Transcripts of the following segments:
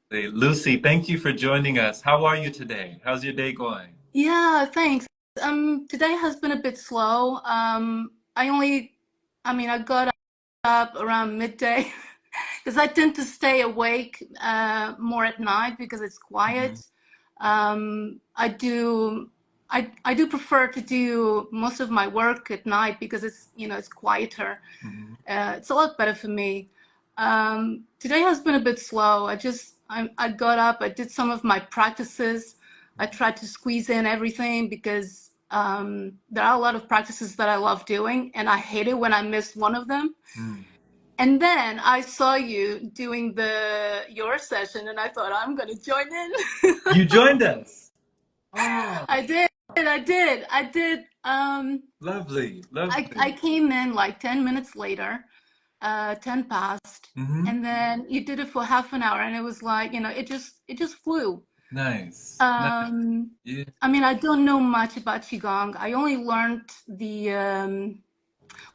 Hey, Lucy, thank you for joining us. How are you today? How's your day going? Yeah, thanks. Today has been a bit slow. I got up around midday because I tend to stay awake more at night because it's Hmm. quiet. I do, I do prefer to do most of my work at night because it's quieter. Hmm. It's a lot better for me. Today has been a bit slow. I got up, I did some of my practices. I tried to squeeze in everything because there are a lot of practices that I love doing, and I hate it when I miss one of them. Mm. And then I saw you doing the your session, and I thought I'm gonna join in. You joined us. Oh, I did, I did. lovely, I lovely. came in like 10 minutes later, 10 past, Hmm. and then you did it for half an hour, and it was like, it just flew. Nice. Nice. Um, Yeah. I don't know much about Qigong. I only learned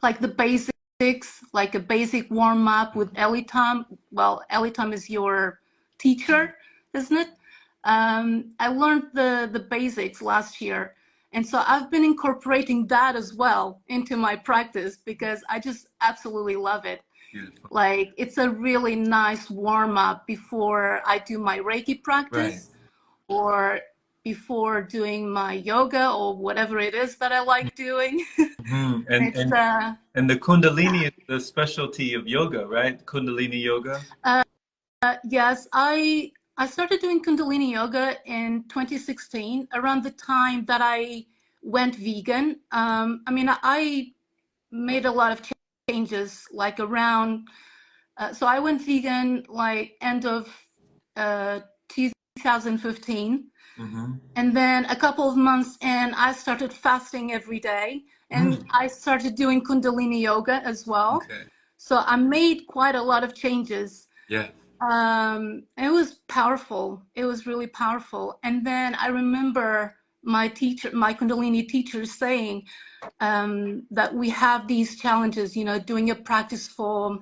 like the basics, like a basic warm up with Ellie Tom. Well, Ellie Tom is your teacher, isn't it? I learned the basics last year. And so I've been incorporating that as well into my practice because I just absolutely love it. Beautiful. Like it's a really nice warm up before I do my Reiki Right. practice or before doing my yoga or whatever it is that I like doing. Hmm. And It's and and the Kundalini is the specialty of yoga, right? Kundalini yoga. uh, yes, I started doing Kundalini yoga in 2016, around the time that I went vegan. I made a lot of changes, like around. So I went vegan like end of 2015. Hmm. And then a couple of months in, I started fasting every day and Mm. I started doing Kundalini yoga as well. Okay. So I made quite a lot of changes. Yeah. It was powerful. It was really powerful. And then I remember my Kundalini teacher saying that we have these challenges, doing a practice for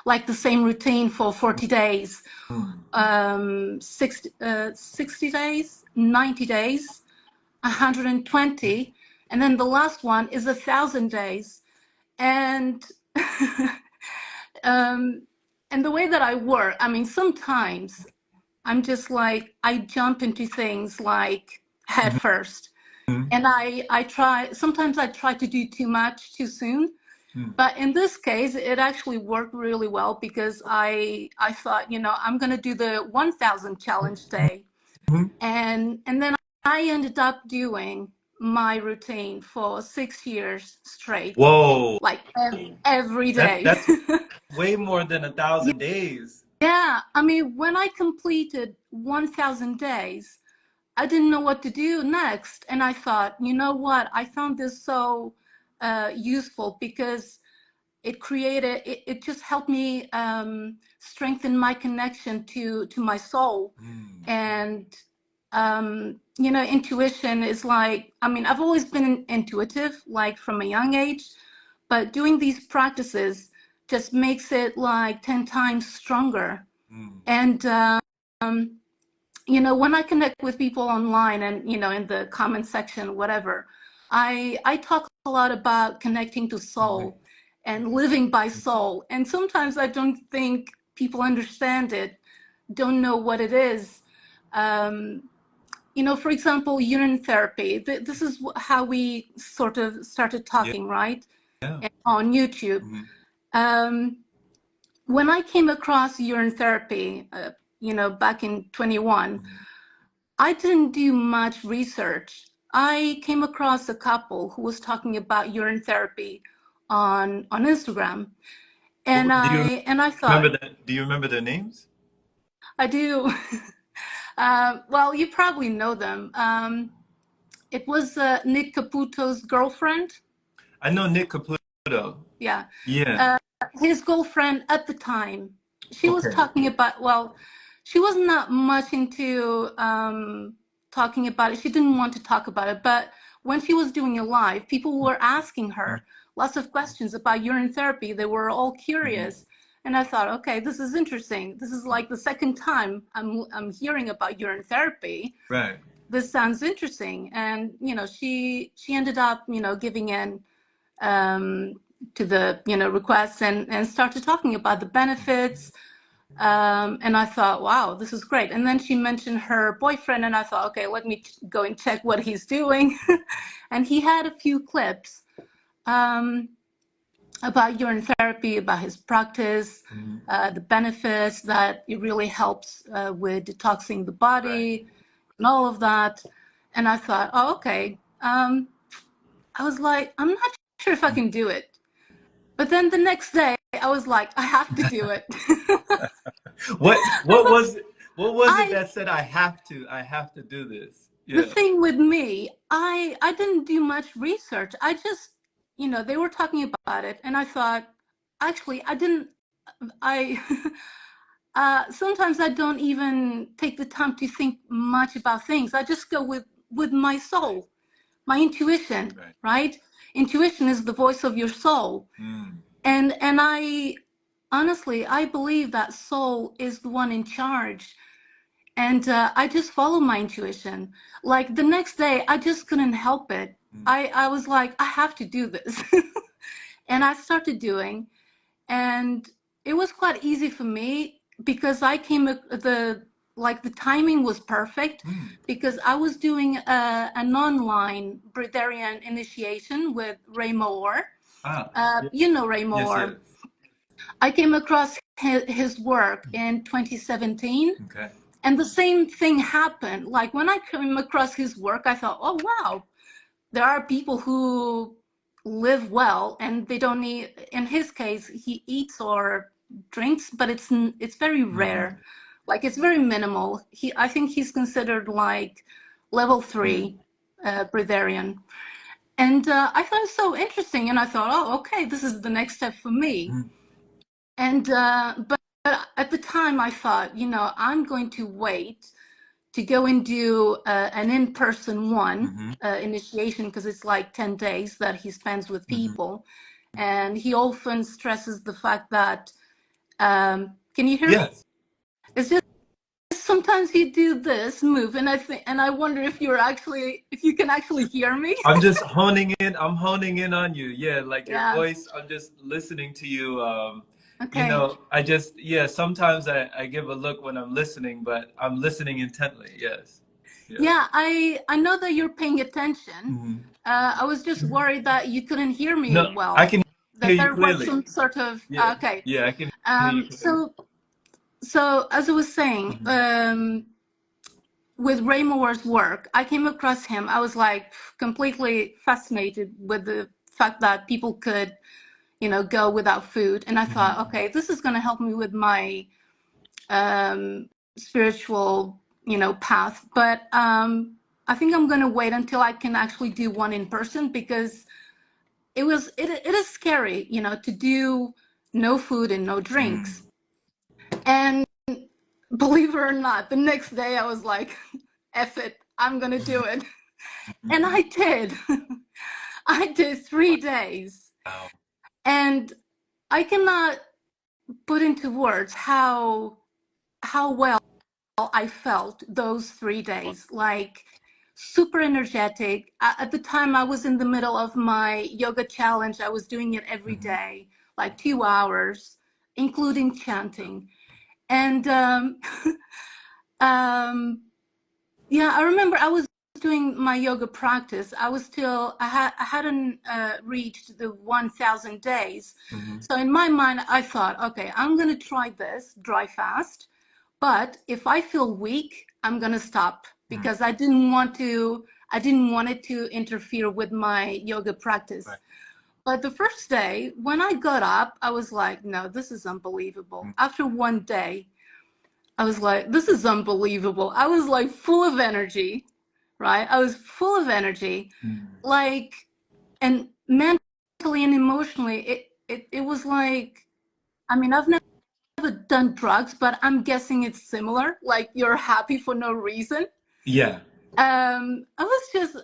like the same routine for 40 days, Mm. 60 days, 90 days, 120, and then the last one is 1,000 days. And um, and the way that I work, sometimes I'm just like I jump into things like head first, Hmm. and I try. Sometimes I try to do too much too soon. Hmm. But in this case, it actually worked really well because I thought, I'm gonna do the 1,000 challenge day, Hmm. and then I ended up doing my routine for 6 years straight, Whoa. like every That's day. that's way more than 1,000 days. Yeah, when I completed 1,000 days, I didn't know what to do next, and I thought, you know what? I found this so useful because it just helped me strengthen my connection to my soul. Mm. And intuition is like, I've always been intuitive, like from a young age, but doing these practices just makes it like 10 times stronger. Mm. And when I connect with people online and in the comment section, whatever, I talk a lot about connecting to soul and living by soul. And sometimes I don't think people understand it, don't know what it is. Um, for example, urine therapy. This is how we sort of started Yeah. talking, right? Yeah. On YouTube. Mhm. Um, when I came across urine therapy, back in 21, Mhm. I didn't do much research. I came across a couple who was talking about urine therapy on Instagram, and Do you I remember thought, that? Do you remember their names? I do. Well, you probably know them. It was Nick Caputo's girlfriend. I know Nick Caputo. Yeah, Yeah. uh, his girlfriend at the time. She was Okay. talking about. Well, she was not much into talking about it. She didn't want to talk about it, but when she was doing a live, people were asking her lots of questions about urine therapy. They were all Mhm. curious, And I thought, okay, this is interesting. This is like the second time I'm hearing about urine therapy. Right. This sounds interesting. And, she ended up, giving in to the, requests and started talking about the benefits. And I thought, wow, this is great. And then she mentioned her boyfriend, and I thought, okay, let me go and check what he's doing. And he had a few clips about urine therapy, about his practice, the benefits, that it really helps with detoxing the body, and all of that. And I thought, oh, okay. I was like, I'm not sure if I can do it. But then the next day, I was like, I have to do it. What was it I that said I have to do this? The Yeah. thing with me, I didn't do much research. I just, they were talking about it, and I thought, actually, I sometimes I don't even take the time to think much about things. I just go with my soul, my intuition, right? Intuition is the voice of your soul. And I honestly, I believe that soul is the one in charge. And I just follow my intuition. Like the next day, I just couldn't help it. I was like, I have to do this. And I started doing, and it was quite easy for me because the timing was perfect, because I was doing an online Breatharian initiation with Ray Moore. Ray Moore. Yes. I came across his work in 2017. Okay. And the same thing happened. Like when I came across his work, I thought, oh, wow, there are people who live well and they don't need, in his case, he eats or drinks, but it's very rare. Like it's very minimal. I think he's considered like level 3 breatharian. And I thought it was so interesting. And I thought, oh, okay, this is the next step for me. And, but at the time I thought, I'm going to wait to go and do an in-person one initiation, because it's like 10 days that he spends with people. And he often stresses the fact that, can you hear me? It's just sometimes you do this move, and I wonder if you can actually hear me. I'm just honing in. I'm honing in on you. Yeah, like your voice. I'm just listening to you. Okay. Sometimes I give a look when I'm listening, but I'm listening intently. Yes. Yeah, I know that you're paying attention. I was just worried that you couldn't hear me No, well. I can hear That you there was clearly. some sort of okay. Yeah, I can hear you clearly. So as I was saying, with Ray Moore's work, I came across him. I was like completely fascinated with the fact that people could, go without food. And I thought, okay, this is going to help me with my spiritual, path. But I think I'm going to wait until I can actually do one in person, because it is scary, to do no food and no drinks. And believe it or not, the next day I was like, F it, I'm going to do it. And I did. I did 3 days. Wow. And I cannot put into words how well I felt those 3 days. Like super energetic. At the time, I was in the middle of my yoga challenge. I was doing it every day, like 2 hours, including chanting. And yeah, I remember I was doing my yoga practice. I hadn't reached the 1,000 days. So in my mind, I thought, okay, I'm going to try this dry fast. But if I feel weak, I'm going to stop, because I didn't want it to interfere with my yoga practice. But the first day, when I got up, I was like, no, this is unbelievable. After one day, I was like, this is unbelievable. I was like full of energy, right? I was full of energy, like, and mentally and emotionally, it was like, I mean, I've never done drugs, but I'm guessing it's similar. Like you're happy for no reason. Yeah. I was just,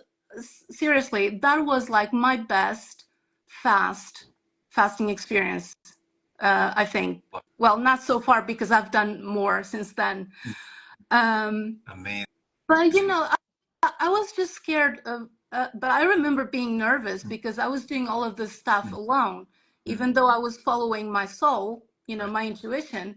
seriously, that was like my best fasting experience I think. Well, not so far because I've done more since then. Amazing. But you know, I was just scared of. But I remember being nervous because I was doing all of this stuff alone, even though I was following my soul, you know, my intuition.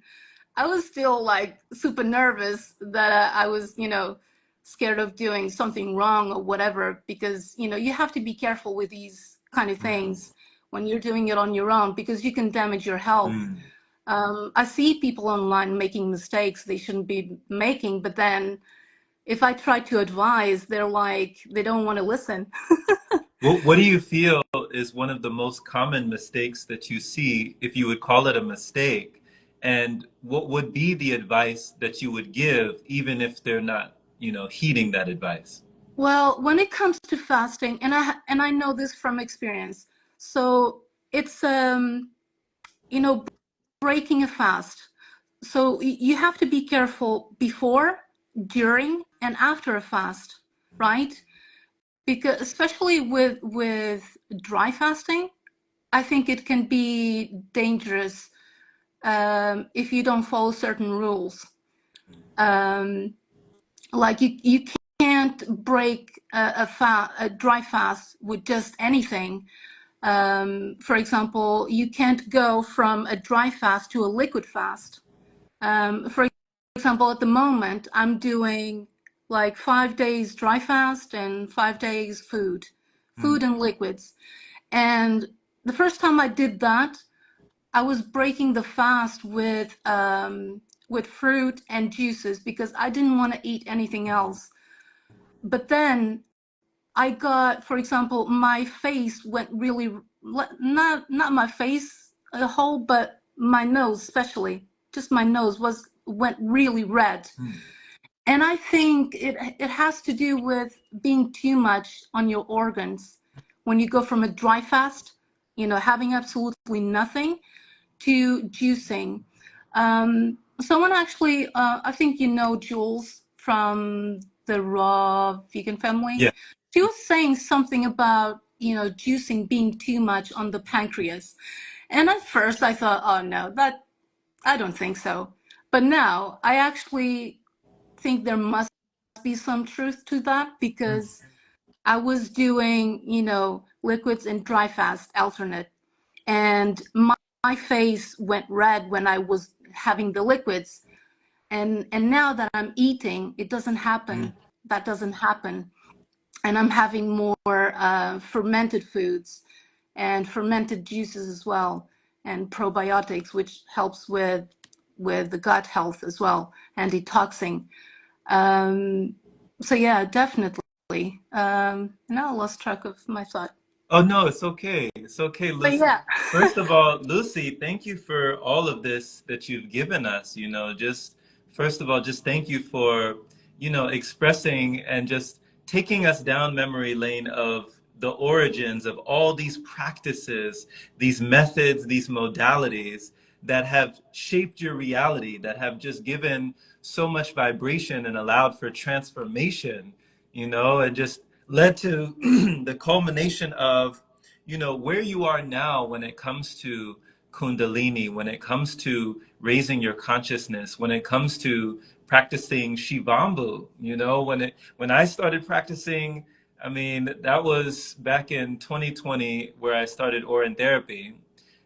I was still like super nervous that I was, you know, scared of doing something wrong or whatever, because, you know, you have to be careful with these kind of things when you're doing it on your own because you can damage your health. I see people online making mistakes they shouldn't be making, but then if I try to advise, they're like, they don't want to listen. What do you feel is one of the most common mistakes that you see, if you would call it a mistake? And what would be the advice that you would give, even if they're not, you know, heeding that advice? Well, when it comes to fasting, and I know this from experience, so it's you know, breaking a fast. So you have to be careful before, during, and after a fast, right? Because especially with dry fasting, I think it can be dangerous if you don't follow certain rules. Like you can't break a dry fast with just anything. For example, you can't go from a dry fast to a liquid fast. For example, at the moment, I'm doing like 5 days dry fast and 5 days food and liquids. And the first time I did that, I was breaking the fast with fruit and juices because I didn't want to eat anything else. But then I got, for example, my face went really, not my face a whole, but my nose especially, just my nose went really red. And I think it has to do with being too much on your organs. When you go from a dry fast, you know, having absolutely nothing, to juicing. Someone actually, I think you know Jules from the Raw Vegan Family. Yeah. She was saying something about, you know, juicing being too much on the pancreas. And at first I thought, oh no, that I don't think so. But now I actually think there must be some truth to that because I was doing, you know, liquids and dry fast alternate. And my face went red when I was having the liquids. And now that I'm eating, it doesn't happen. That doesn't happen. And I'm having more fermented foods and fermented juices as well, and probiotics, which helps with the gut health as well and detoxing. So yeah, definitely. Now I lost track of my thought. Oh no, it's okay. It's okay, But Lucy. yeah. First of all, Lucy, thank you for all of this that you've given us. You know, just first of all, just thank you for, you know, expressing and just taking us down memory lane of the origins of all these practices, these methods, these modalities that have shaped your reality, that have just given so much vibration and allowed for transformation, you know, and just led to the culmination of, you know, where you are now when it comes to kundalini, when it comes to raising your consciousness, when it comes to practicing Shivambu. You know, when I started practicing, I mean, that was back in 2020 where I started Urine therapy.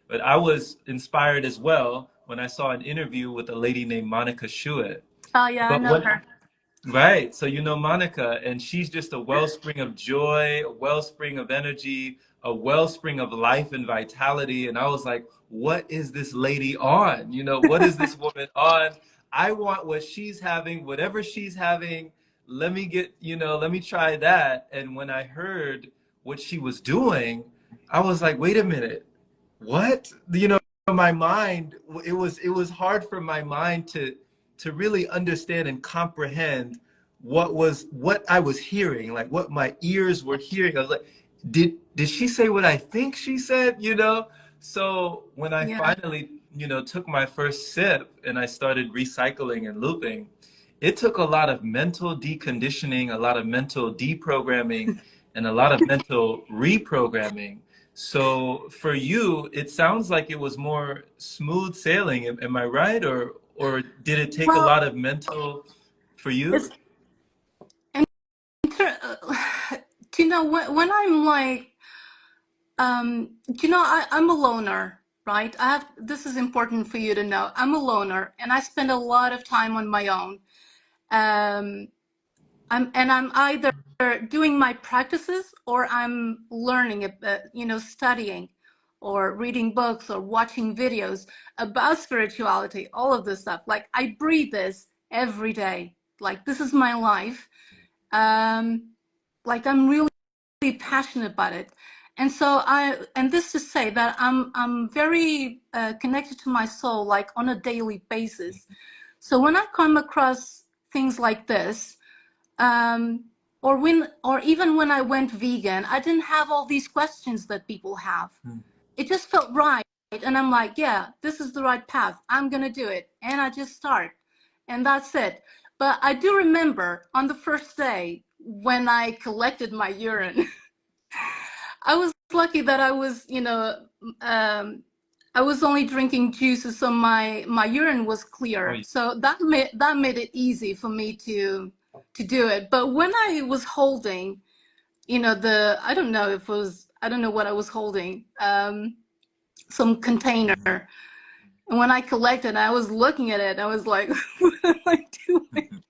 But I was inspired as well when I saw an interview with a lady named Monica Shuett. Oh yeah, I But know what her. Right. So you know Monica, and she's just a wellspring of joy, a wellspring of energy, a wellspring of life and vitality. And I was like, what is this lady on? You know, what is this woman on? I want what she's having, whatever she's having. Let me get, you know, let me try that. And when I heard what she was doing, I was like, wait a minute, what? You know, my mind, it was hard for my mind to really understand and comprehend what I was hearing, like what my ears were hearing. I was like, did she say what I think she said, you know? So when I Yeah. finally, you know, took my first sip and I started recycling and looping, it took a lot of mental deconditioning, a lot of mental deprogramming, and a lot of mental reprogramming So for you, it sounds like it was more smooth sailing. Am I right? Or did it take a Well, lot of mental for you? it's do you know when I'm like do you know I'm a loner, right? This is important for you to know. I'm a loner and I spend a lot of time on my own. Um, I'm either doing my practices or I'm learning, studying or reading books or watching videos about spirituality, all of this stuff. Like I breathe this every day. Like this is my life. Like I'm really passionate about it. And so and this to say that I'm very connected to my soul, like on a daily basis. So when I come across things like this, or even when I went vegan, I didn't have all these questions that people have. It just felt right, and I'm like, yeah, this is the right path. I'm gonna do it, and I just start, and that's it. But I do remember on the first day when I collected my urine. I was lucky that I was, I was only drinking juices, so my urine was Oh, clear. So that made it easy for me to do it. But when I was holding, I don't know if it was, I don't know what I was holding, some container. And when I collected, I was looking at it. I was like, what am I doing?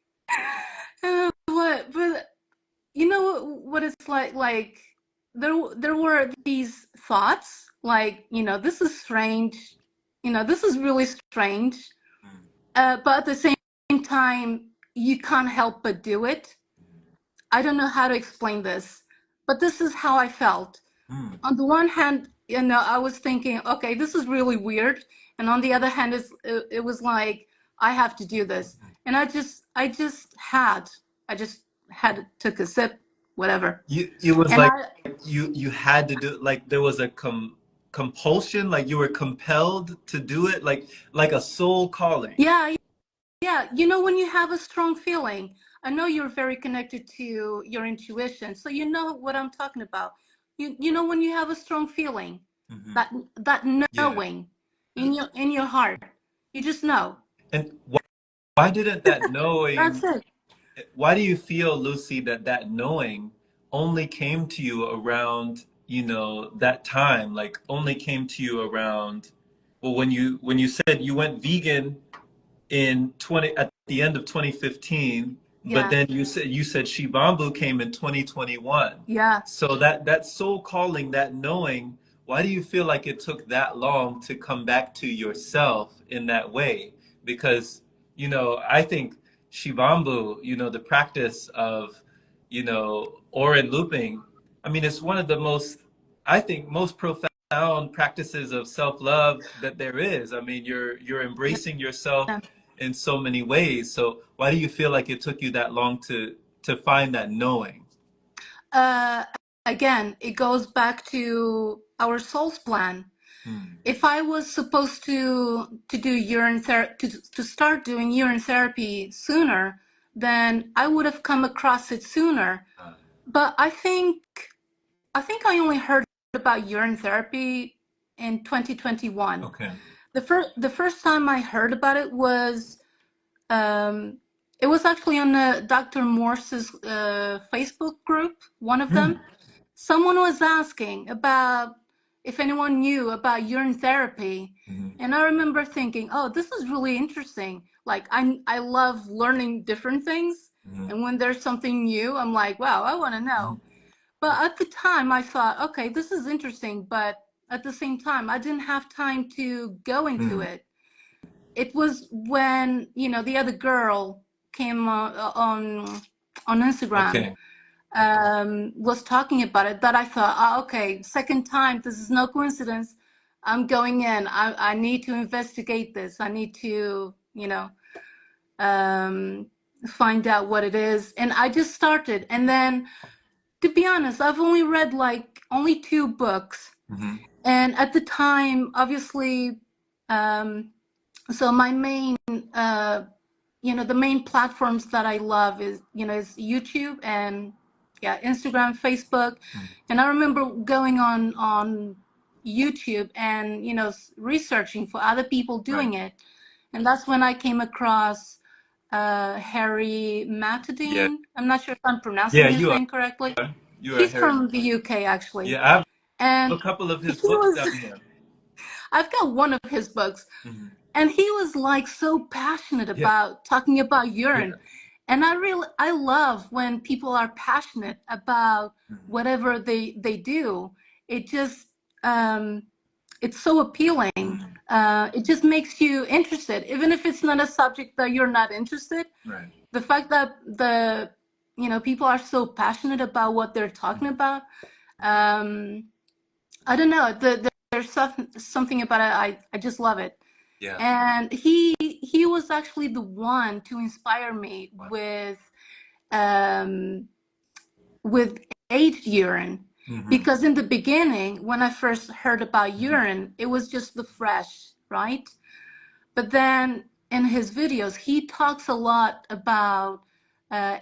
But you know what it's like? Like there were these thoughts, like this is strange, this is really strange. But at the same time, you can't help but do it. I don't know how to explain this, but this is how I felt. On the one hand, I was thinking, okay, this is really weird, and on the other hand, it was like I have to do this, and I just had took a sip, whatever, it was and like you had to do, like there was a compulsion, like you were compelled to do it, like a soul calling. yeah, yeah, when you have a strong feeling, I know you're very connected to your intuition, so you know what I'm talking about. You know when you have a strong feeling, Hmm. that Yeah. knowing in your heart, you just know. And why didn't that That's knowing, it. why do you feel, Lucy, that that knowing only came to you around, that time, like only came to you around, well, when you said you went vegan in 20 at the end of 2015, but Yeah, then you said Shivambu came in 2021. yeah. So that soul calling, that knowing, why do you feel like it took that long to come back to yourself in that way? Because, I think Shivambu, the practice of, Orin looping, I mean, it's one of the most, I think, most profound practices of self-love that there is. I mean, you're embracing yourself Yeah. in so many ways. So why do you feel like it took you that long to find that knowing? Uh, Again, it goes back to our soul's plan. Hmm. If I was supposed to do urine therapy, to start doing urine therapy sooner, then I would have come across it sooner. But I only heard about urine therapy in 2021. Okay. The first time I heard about um, it was actually on Dr. Morse's Facebook group, one of them. Someone was asking about if anyone knew about urine therapy. Hmm. And I remember thinking, oh, this is really interesting. Like, I love learning different things. Hmm. And when there's something new, I'm like, wow, I want to know. But at the time, I thought, okay, this is interesting. But at the same time, I didn't have time to go into Hmm. it. It was when, the other girl came on Instagram, Okay. was talking about it, that I thought, okay, second time, this is no coincidence. I'm going in. I need to investigate this. I need to, um, find out what it is. And I just started. And then, to be honest, I've only read like only 2 books. Hmm. And at the time, obviously, so my main, the main platforms that I love is YouTube and yeah, Instagram, Facebook. And I remember going on YouTube and, researching for other people Right. doing it. And that's when I came across Harry Yeah. Matadine. I'm not sure if I'm pronouncing Yeah, his you are. name correctly. You are He's Harry. from the UK, actually. Yeah, I have And a couple of he his books was, down here. I've got one of his books, Hmm. and he was like so passionate Yeah. about talking about Yeah. urine. And I love when people are passionate about Hmm. whatever they do. It just, um, it's so appealing. Hmm. It just makes you interested, even if it's not a subject that you're not interested. Right. The fact that people are so passionate about what they're talking Hmm. about. I don't know. There's something about it. I just love it. Yeah. And he was actually the one to inspire me Wow. um, with aged urine, Hmm. because in the beginning, when I first heard about Hmm. urine, it was just the fresh, right? But then in his videos, he talks a lot about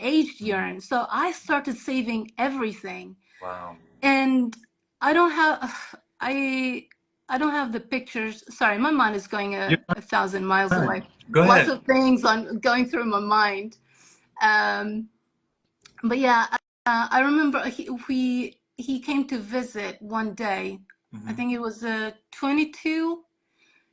aged Hmm. urine. So I started saving everything, Wow. and I don't have I don't have the pictures. Sorry, my mind is going You're a thousand miles fine. away. Go Lots ahead. of things on going through my mind. Um, but yeah, I remember he came to visit one day. I Hmm. think it was 22.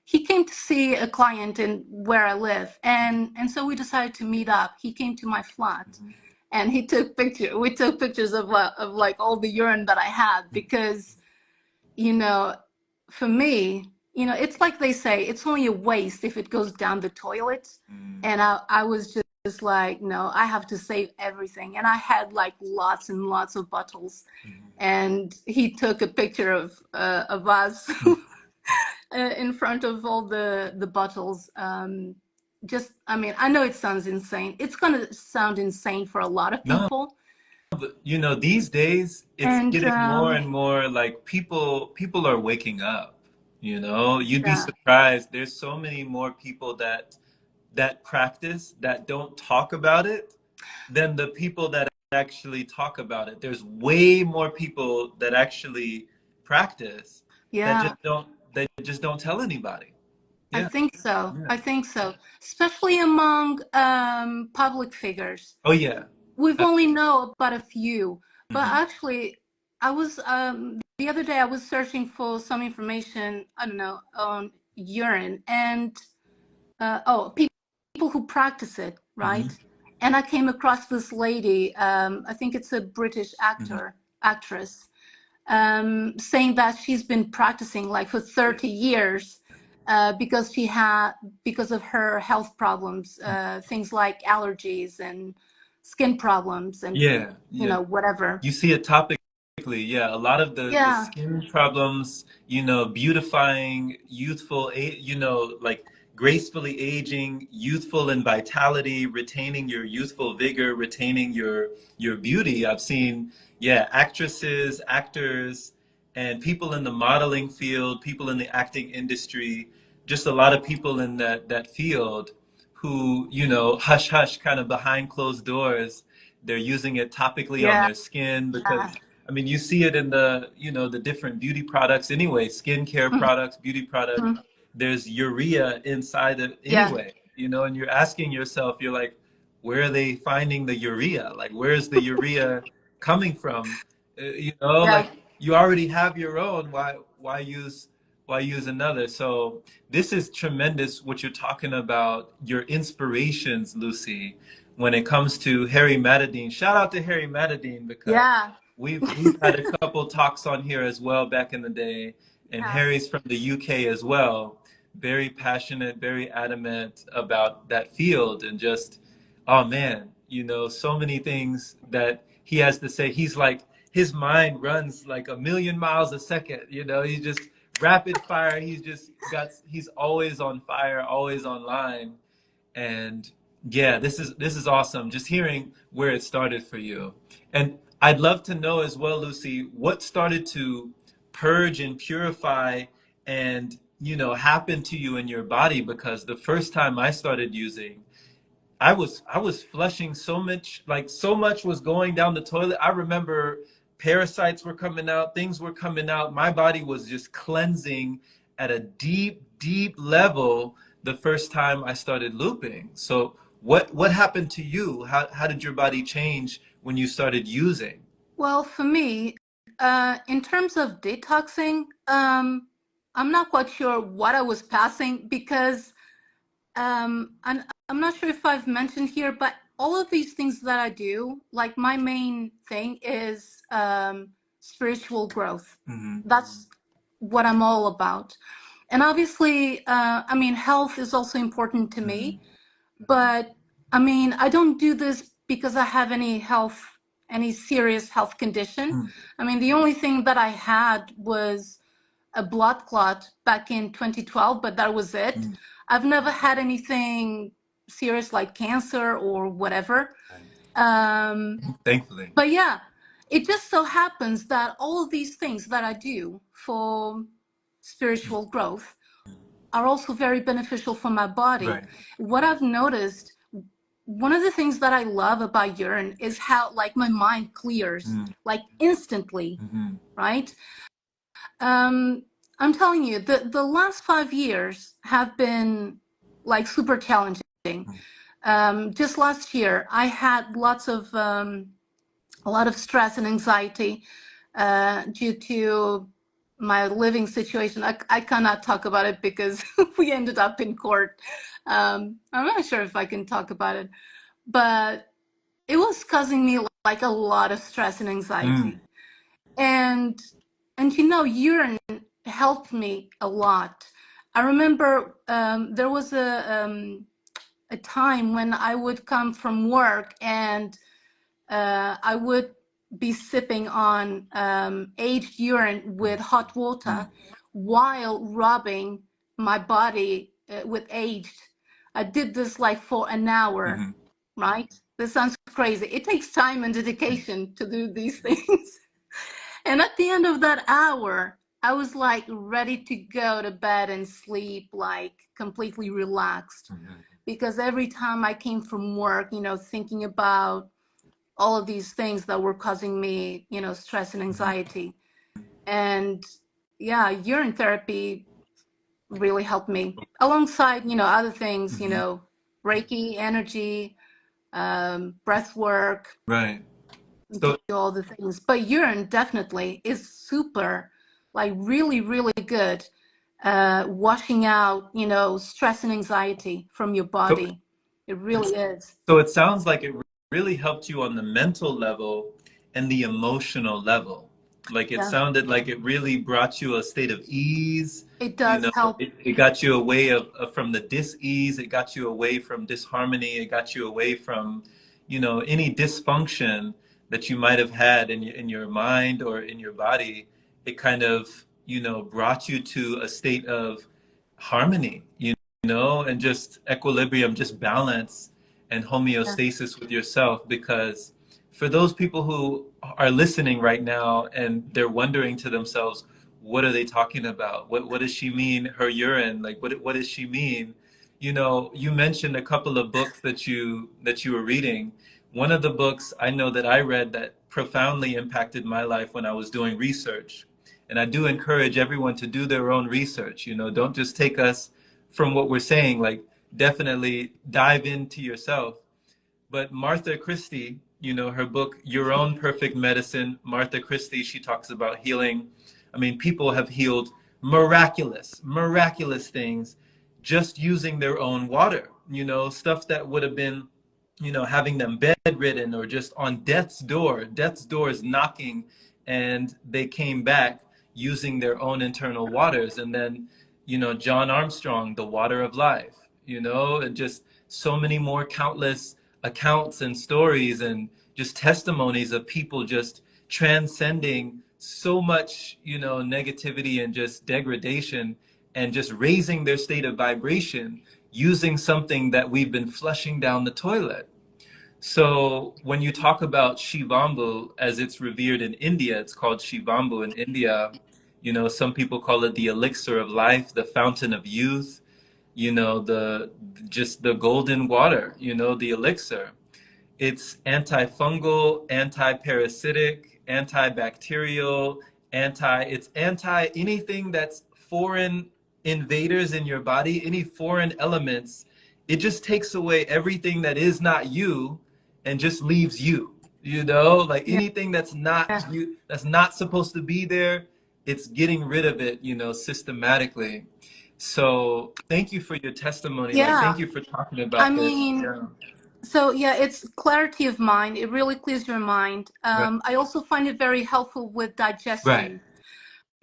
He came to see a client in where I live, and so we decided to meet up. He came to my flat, Hmm. and he took picture. We took pictures of like all the urine that I had, because you know, for me, it's like they say, it's only a waste if it goes down the toilet. Hmm. And I was just like, no, I have to save everything. And I had like lots and lots of bottles. And he took a picture of us Hmm. in front of all the bottles. I mean, I know it sounds insane. It's going to sound insane for a lot of No, people. but these days it's And getting more and more like people are waking up. You'd be yeah, surprised. There's so many more people that practice that don't talk about it than the people that actually talk about it. There's way more people that actually practice yeah. that just don't tell anybody. I Yeah. think so. Yeah. I think so, especially among public figures. Oh yeah. We've only know about a few, but Hmm. actually, I was the other day I was searching for some information. I don't know, on urine, and people who practice it, Hmm. right? And I came across this lady. I think it's a British Hmm. actress, saying that she's been practicing like for Yeah. 30 years, because of her health problems, things like allergies and skin problems, and Yeah. Yeah. whatever. You see it topically, yeah. A lot of the Yeah, skin problems, beautifying, youthful, like gracefully aging, youthful in vitality, retaining your youthful vigor, retaining your beauty. I've seen, yeah, actresses, actors, and people in the modeling field, people in the acting industry, just a lot of people in that field who, hush hush, kind of behind closed doors, they're using it topically on yeah, their skin because I mean you see it in the different beauty products anyway, skincare products, beauty products. mhm, There's urea inside it yeah, anyway, and you're asking yourself, you're like, where are they finding the urea? Like, where's the urea coming from? yeah, Like you already have your own. Why use another? So this is tremendous what you're talking about, your inspirations, Lucy, when it comes to Harry Matadine. Shout out to Harry Matadine because yeah, we've had a couple talks on here as well back in the day, and yeah, Harry's from the UK as well. Very passionate, very adamant about that field, and just, oh man, so many things that he has to say. He's like, his mind runs like a million miles a second. He's just rapid fire. He's always on fire, always online. And yeah, this is awesome. Just hearing where it started for you. And I'd love to know as well, Lucy, what started to purge and purify and, happen to you in your body, because the first time I started using, I was flushing so much, like so much was going down the toilet. I remember parasites were coming out, things were coming out. My body was just cleansing at a deep, deep level the first time I started looping. So what happened to you? How did your body change when you started using? Well, for me, in terms of detoxing, I'm not quite sure what I was passing because I'm not sure if I've mentioned here, but all of these things that I do, like my main thing is spiritual growth. That's what I'm all about. And obviously, I mean, health is also important to me, but I mean, I don't do this because I have any serious health condition. I mean, the only thing that I had was a blood clot back in 2012, but that was it. I've never had anything serious like cancer or whatever. Thankfully. But yeah, it just so happens that all of these things that I do for spiritual growth are also very beneficial for my body. Right. What I've noticed, one of the things that I love about urine is how like my mind clears like instantly, right? I'm telling you, the last 5 years have been like super challenging. Just last year, I had a lot of stress and anxiety due to my living situation. I cannot talk about it because we ended up in court. I'm not sure if I can talk about it, but it was causing me like a lot of stress and anxiety. And you know, urine helped me a lot. I remember there was a time when I would come from work and I would be sipping on aged urine with hot water while rubbing my body with aged. I did this like for an hour, right? This sounds crazy. It takes time and dedication to do these things. And at the end of that hour, I was like ready to go to bed and sleep, like completely relaxed. Because every time I came from work, you know, thinking about all of these things that were causing me, you know, stress and anxiety. And yeah, urine therapy really helped me alongside, you know, other things, you know, Reiki, energy, breath work, Right. do So all the things. But urine definitely is super, like really, really good washing out, you know, stress and anxiety from your so body. It really is. so it sounds like it really helped you on the mental level and the emotional level. Like it Yeah, sounded like it really brought you a state of ease. it You does know, help. it got you away from the dis-ease. It got you away from disharmony. It got you away from, you know, any dysfunction that you might have had in your mind or in your body. It kind of, you know, brought you to a state of harmony, you know, and just equilibrium, just balance and Yeah. homeostasis with yourself. Because for those people who are listening right now and they're wondering to themselves, what are they talking about? What does she mean? Her urine? Like what does she mean? You know, you mentioned a couple of books that you were reading. One of the books I know that I read that profoundly impacted my life when I was doing research. And I do encourage everyone to do their own research. You know, don't just take us from what we're saying, like definitely dive into yourself. But Martha Christie, you know, her book, Your Own Perfect Medicine, Martha Christie, she talks about healing. I mean, people have healed miraculous things just using their own water, you know, stuff that would have been, you know, having them bedridden or just on death's door is knocking, and they came back using their own internal waters. And then, you know, John Armstrong, the water of life, you know, and just so many more countless accounts and stories and just testimonies of people just transcending so much, you know, negativity and just degradation and just raising their state of vibration using something that we've been flushing down the toilet. So when you talk about Shivambu as it's revered in India, it's called Shivambu in India. You know, some people call it the elixir of life, the fountain of youth, you know, the just the golden water, you know, the elixir. It's antifungal, anti-parasitic, antibacterial, it's anti anything that's foreign invaders in your body, any foreign elements. It just takes away everything that is not you and just leaves you. You know, like Yeah. anything that's not you, that's not supposed to be there, it's getting rid of it, you know, systematically. So thank you for your testimony. Like, Yeah. thank you for talking I about this. mean, Yeah. so yeah, it's clarity of mind. It really clears your mind. Right. I also find it very helpful with Right. digestion.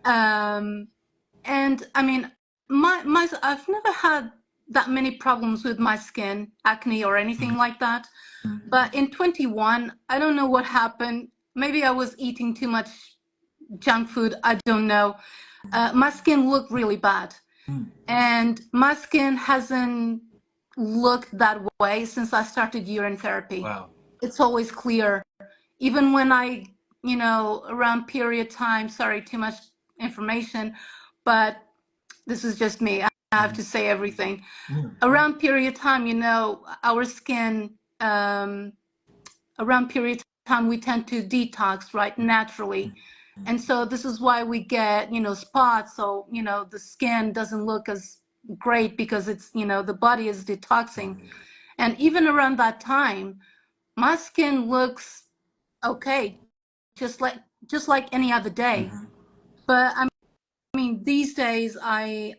And I mean, I've never had that many problems with my skin, acne or anything like that. But in 21, I don't know what happened. Maybe I was eating too much junk food. I don't know. My skin looked really bad. And my skin hasn't looked that way since I started urine therapy. Wow. It's always clear. Even when I, around period time, sorry, too much information, but this is just me. I have to say everything. Around period time, our skin, around period time, we tend to detox, right, naturally. And so this is why we get, spots. So, the skin doesn't look as great because it's, the body is detoxing. And even around that time, my skin looks okay, just like any other day. But I mean, these days, I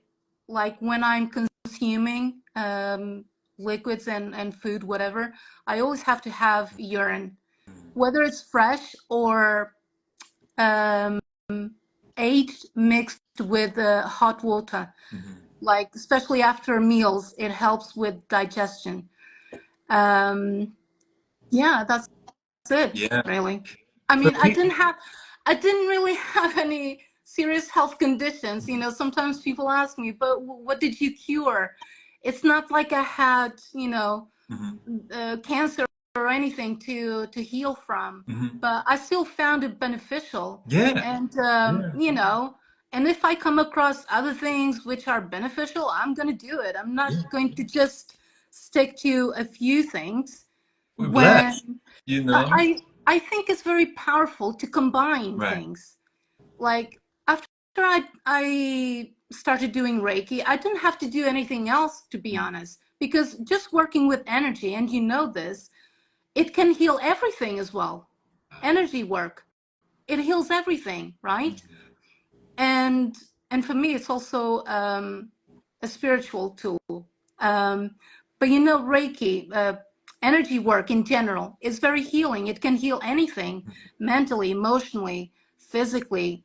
like when I'm consuming liquids and food, whatever, I always have to have urine, whether it's fresh or um, aged mixed with hot water. Like, especially after meals, it helps with digestion. Yeah, that's it, Yeah. really. I For mean, I people. didn't really have any serious health conditions. Sometimes people ask me, but what did you cure? It's not like I had, cancer or anything to heal from, but I still found it beneficial. Yeah. And, Yeah. and if I come across other things which are beneficial, I'm going to do it. I'm not Yeah. going to just stick to a few things We're blessed, when you know? I think it's very powerful to combine Right. things. Like, after I started doing Reiki, I didn't have to do anything else, to be honest, because just working with energy, and this, it can heal everything as well. Energy work, it heals everything, right? And for me, it's also a spiritual tool. But Reiki, energy work in general, is very healing. It can heal anything, mentally, emotionally, physically.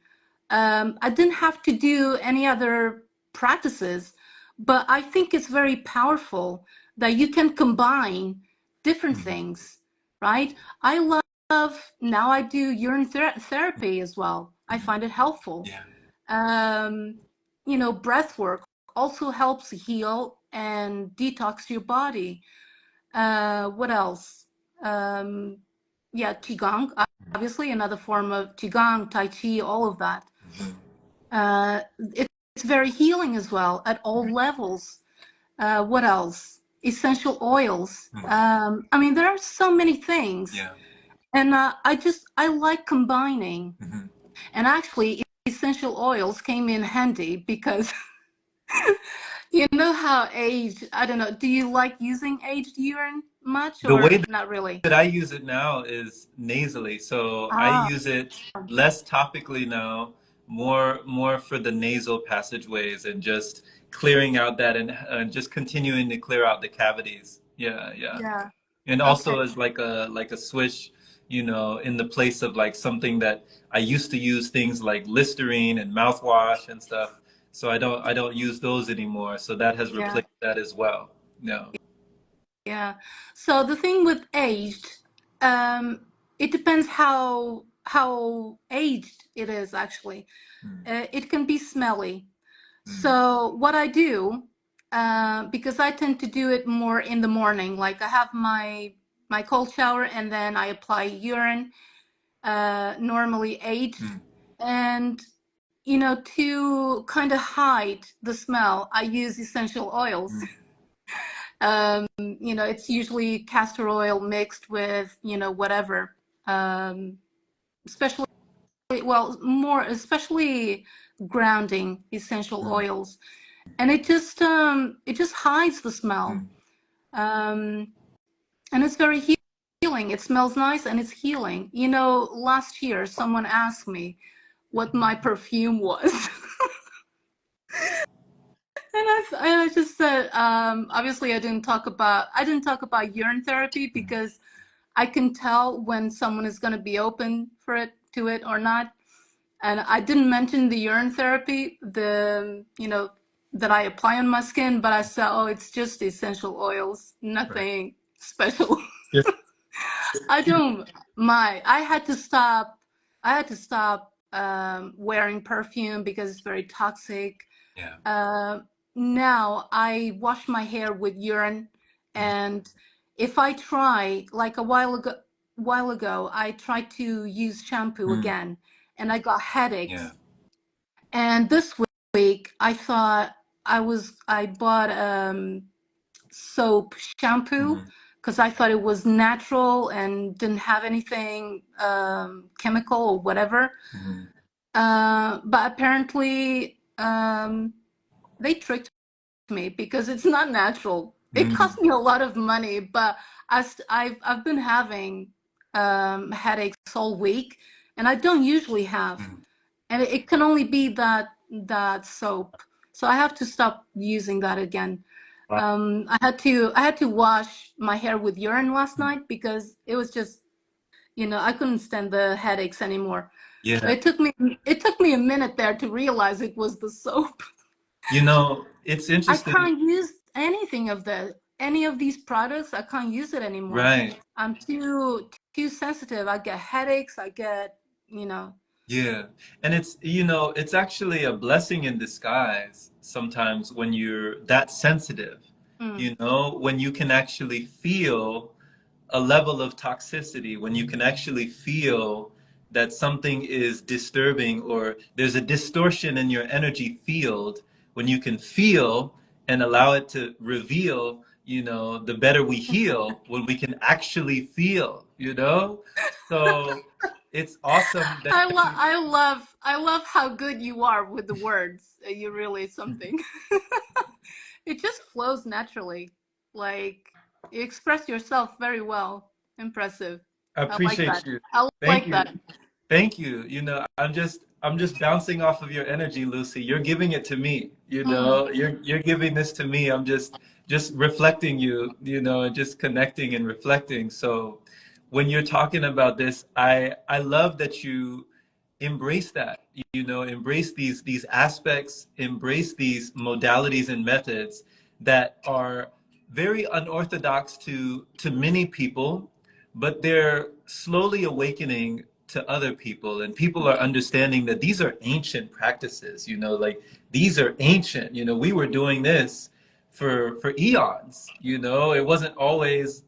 I didn't have to do any other practices, but I think it's very powerful that you can combine different things, right? I love, now I do urine therapy as well. I find it helpful. Yeah. Breath work also helps heal and detox your body. What else? Yeah, Qigong, obviously, another form of Qigong, Tai Chi, all of that. It's very healing as well at all levels. What else? Essential oils. I mean, there are so many things. Yeah. And I like combining. And actually, essential oils came in handy because you know how aged, I don't know, do you like using aged urine much The way or not really? that I use it now is nasally. So I Ah, use it less topically now, more for the nasal passageways and just clearing out that and just continuing to clear out the cavities. Yeah, yeah. yeah. And Okay. also as like a swish, you know, in the place of like something that I used to use things like Listerine and mouthwash and stuff. So I don't use those anymore. So that has Yeah. replaced that as well. No. Yeah. So the thing with aged, it depends how aged it is actually. It can be smelly. So what I do, because I tend to do it more in the morning, like I have my cold shower and then I apply urine, normally aged, and to kind of hide the smell, I use essential oils. It's usually castor oil mixed with whatever. especially, well, more especially grounding essential Mm, oils, and it just hides the smell. mm, Um, and it's very healing. It smells nice and it's healing. You know, last year someone asked me what my perfume was. And I just said, obviously I didn't talk about urine therapy mm. because I can tell when someone is going to be open to it or not. And I didn't mention the urine therapy, that I apply on my skin, but I said, oh, it's just essential oils, Right. nothing special. Just, I don't I had to stop. Wearing perfume because it's very toxic. yeah. Uh, Now I wash my hair with urine, Mm, and if I try, like while ago, I tried to use shampoo mm, again, and I got yeah. headaches. And this week, I bought soap shampoo Mm, because I thought it was natural and didn't have anything chemical or whatever. mm, But apparently, they tricked me because it's not natural. It mm, cost me a lot of money, but I've been having headaches all week, and I don't usually have, mm. and it can only be that soap. So I have to stop using that again. Wow. I had to wash my hair with urine last Mm. night because it was just, I couldn't stand the headaches anymore. But Yeah. it took me a minute there to realize it was the soap. It's I interesting. can't use any of these products. I can't use it anymore. Right. I'm too sensitive. I get headaches. I get, you know. Yeah. And it's actually a blessing in disguise sometimes when you're that sensitive, Mm, when you can actually feel a level of toxicity, when you can actually feel that something is disturbing or there's a distortion in your energy field, when you can feel and allow it to reveal, the better we heal when we can actually feel. So it's awesome that you, I love how good you are with the words. You really something. It just flows naturally. Like you express yourself very well. Impressive. I I like appreciate that. you. I Thank like you. that. Thank you. I'm just bouncing off of your energy, Lucy. You're giving it to me. Mm. You're giving this to me. I'm just reflecting and just connecting and reflecting. So when you're talking about this, I love that you embrace that, embrace these aspects, embrace these modalities and methods that are very unorthodox to many people, but they're slowly awakening to other people, and people are understanding that these are ancient practices, like these are ancient. We were doing this for eons. It wasn't always,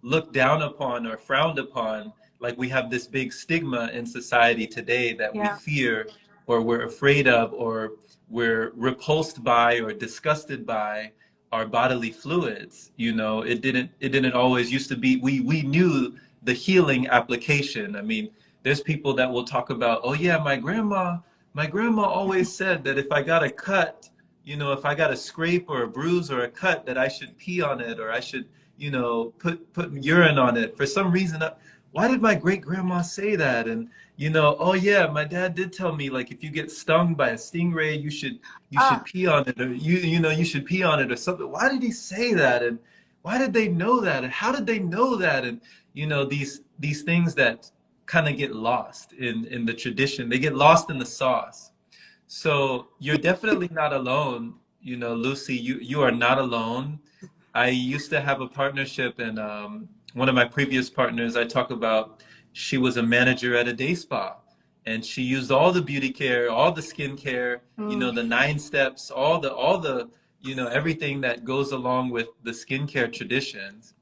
looked down upon or frowned upon, like we have this big stigma in society today that we Yeah. fear or we're afraid of or we're repulsed by or disgusted by our bodily fluids. It didn't always used to be. We knew the healing application. I mean, there's people that will talk about, oh yeah, my grandma always said that if I got a cut, if I got a scrape or a bruise or a cut, that I should pee on it or I should, put urine on it. For some reason, why did my great grandma say that? And oh yeah, my dad did tell me, like, if you get stung by a stingray, you should Ah, pee on it, or you should pee on it or something. Why did he say that? And why did they know that? And how did they know that? And these things that kind of get lost in the tradition. They get lost in the sauce. So you're definitely not alone, Lucy. You are not alone. I used to have a partnership, and one of my previous partners, I talk about, she was a manager at a day spa, and she used all the beauty care, all the skin care, mm, the 9 steps, all the everything that goes along with the skincare traditions.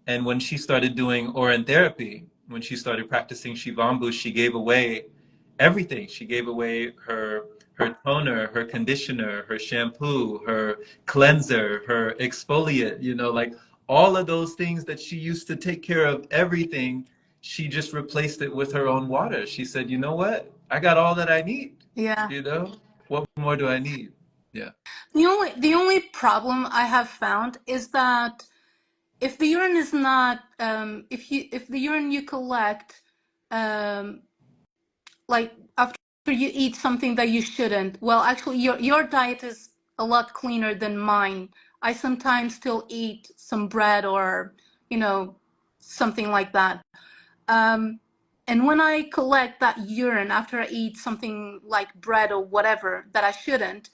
And when she started doing Oran therapy, when she started practicing Shivambu, she gave away everything. She gave away her toner, her conditioner, her shampoo, her cleanser, her exfoliant, like all of those things that she used to take care of everything. she just replaced it with her own water. She said, you know what? I got all that I need. Yeah. You know, what more do I need? Yeah. The only problem I have found is that if the urine is not if the urine you collect um, like after you eat something that you shouldn't, well, actually your diet is a lot cleaner than mine. I sometimes still eat some bread or something like that. um, and when I collect that urine after I eat something like bread or whatever that I shouldn't,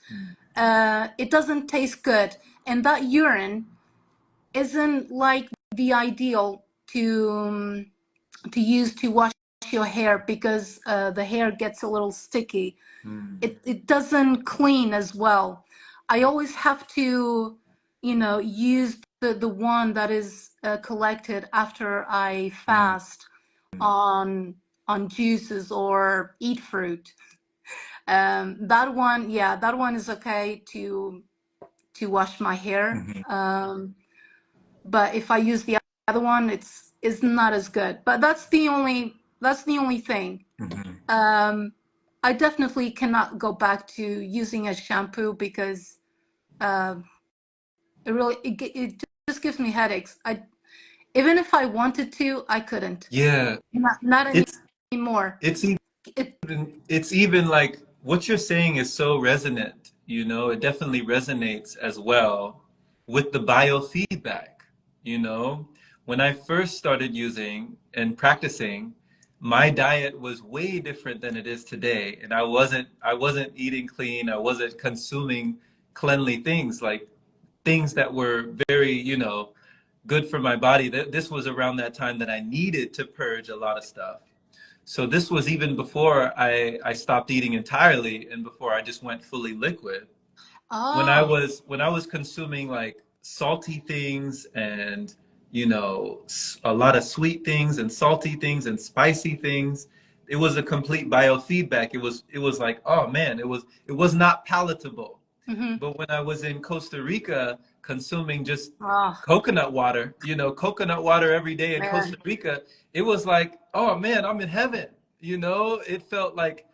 it doesn't taste good. And that urine isn't like the ideal to use to wash your hair, because the hair gets a little sticky. It doesn't clean as well. I always have to use the one that is collected after I Right. fast on juices or eat fruit. That one, yeah, that one is okay to wash my hair. Hmm. But if I use the other one, it's not as good. But that's the only thing. Hmm. I definitely cannot go back to using a shampoo, because uh, it just gives me headaches. Even if I wanted to, I couldn't. Yeah. Not It's anymore. it's It it's even like what you're saying is so resonant, you know, it definitely resonates as well with the biofeedback, you know. When I first started using and practicing, my diet was way different than it is today. And I wasn't eating clean, I wasn't consuming cleanly things, like things that were very, good for my body. This was around that time that I needed to purge a lot of stuff. So this was even before I stopped eating entirely and before I just went fully liquid. When I oh was when I was consuming like salty things and a lot of sweet things and salty things and spicy things, it was a complete biofeedback. It was like, oh man, it was not palatable. hmm But when I was in Costa Rica consuming just oh coconut water every day in Costa man, Rica, it was like, oh man, I'm in heaven. It felt like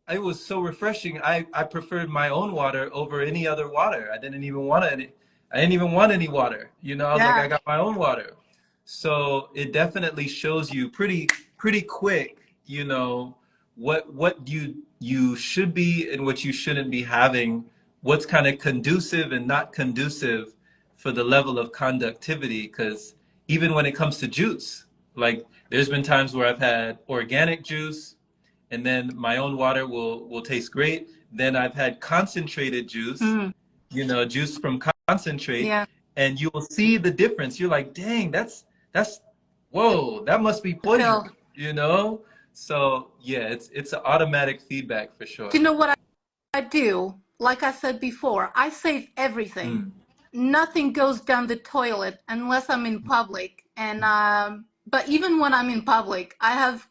it was so refreshing. I preferred my own water over any other water. I didn't even want any water. I was like, yeah. I got my own water. So it definitely shows you pretty quick, what you should be and what you shouldn't be having, what's kind of conducive and not conducive for the level of conductivity. Because even when it comes to juice, like there's been times where I've had organic juice and then my own water will taste great. Then I've had concentrated juice, Mm, juice from concentrate, yeah. and you will see the difference. You're like, dang, that's whoa, that must be I poison, feel. you know? So yeah, it's an automatic feedback for Do sure. you know what I do? Like I said before, I save everything. Mm. Nothing goes down the toilet unless I'm in public. And but even when I'm in public, I have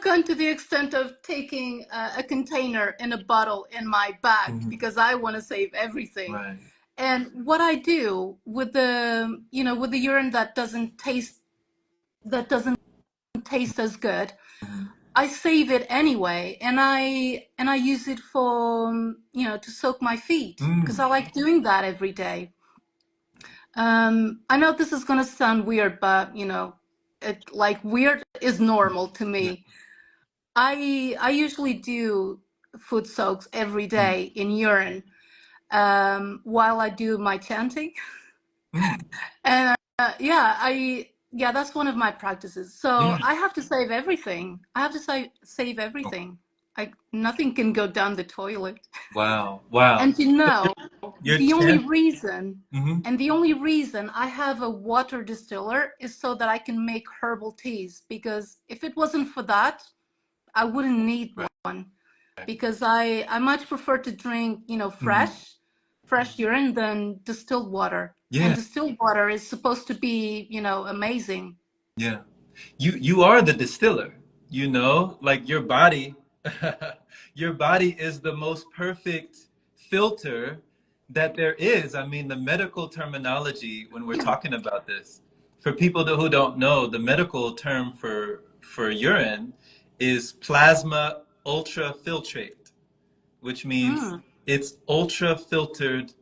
gone to the extent of taking a container and a bottle in my bag, Mhm. because I want to save everything. Right. And what I do with the urine that doesn't taste as good, Mhm. I save it anyway, and I use it for to soak my feet, because Mm. I like doing that every day. I know this is gonna sound weird, but it like weird is normal to Yeah. me. I usually do foot soaks every Mm. day in urine, while I do my chanting. Mm. And yeah, that's one of my practices. So Yeah. I have to save everything. I have to save everything. Nothing can go down the toilet. Wow. Wow. And Your the only chant. reason, Hmm. I have a water distiller is so that I can make herbal teas. Because if it wasn't for that, I wouldn't need Right. one. Because I much prefer to drink, Hmm. fresh urine than distilled water. And Yeah. distilled water is supposed to be, amazing. Yeah. You are the distiller, like your body, your body is the most perfect filter that there is. I mean, the medical terminology when we're talking about this, for people who don't know, the medical term for urine is plasma ultrafiltrate, which means it's ultra filtered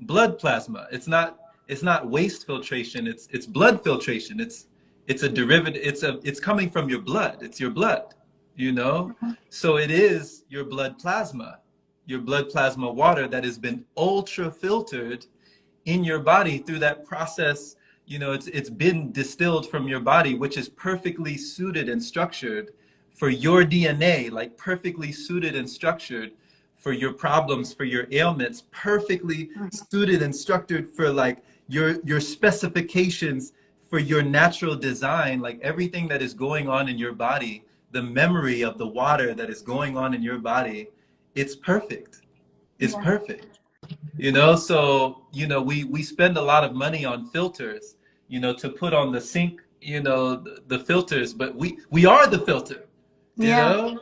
blood plasma. It's not waste filtration, it's blood filtration. It's a derivative, it's coming from your blood. It's your blood, you know? So it is your blood plasma water that has been ultra filtered in your body through that process. It's been distilled from your body, which is perfectly suited and structured for your DNA, like perfectly suited and structured for your problems, for your ailments, perfectly suited and structured for like your specifications, for your natural design, like everything that is going on in your body, the memory of the water that is going on in your body, it's perfect. It's Yeah. perfect. So we spend a lot of money on filters, to put on the sink, the filters, but we are the filter, you Yeah. know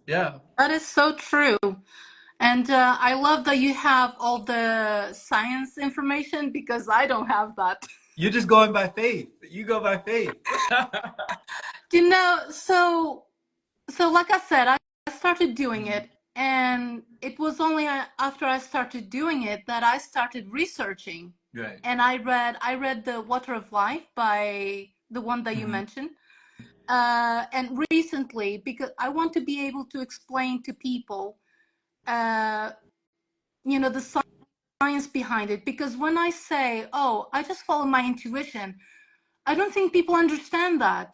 yeah. That is so true. And I love that you have all the science information because I don't have that. You're just going by faith. You go by faith. So like I said, I started doing it, and it was only after I started doing it that I started researching. Right. And I read The Water of Life by the one that you mentioned. And recently, because I want to be able to explain to people, the science behind it. Because when I say, oh, I just follow my intuition, I don't think people understand that.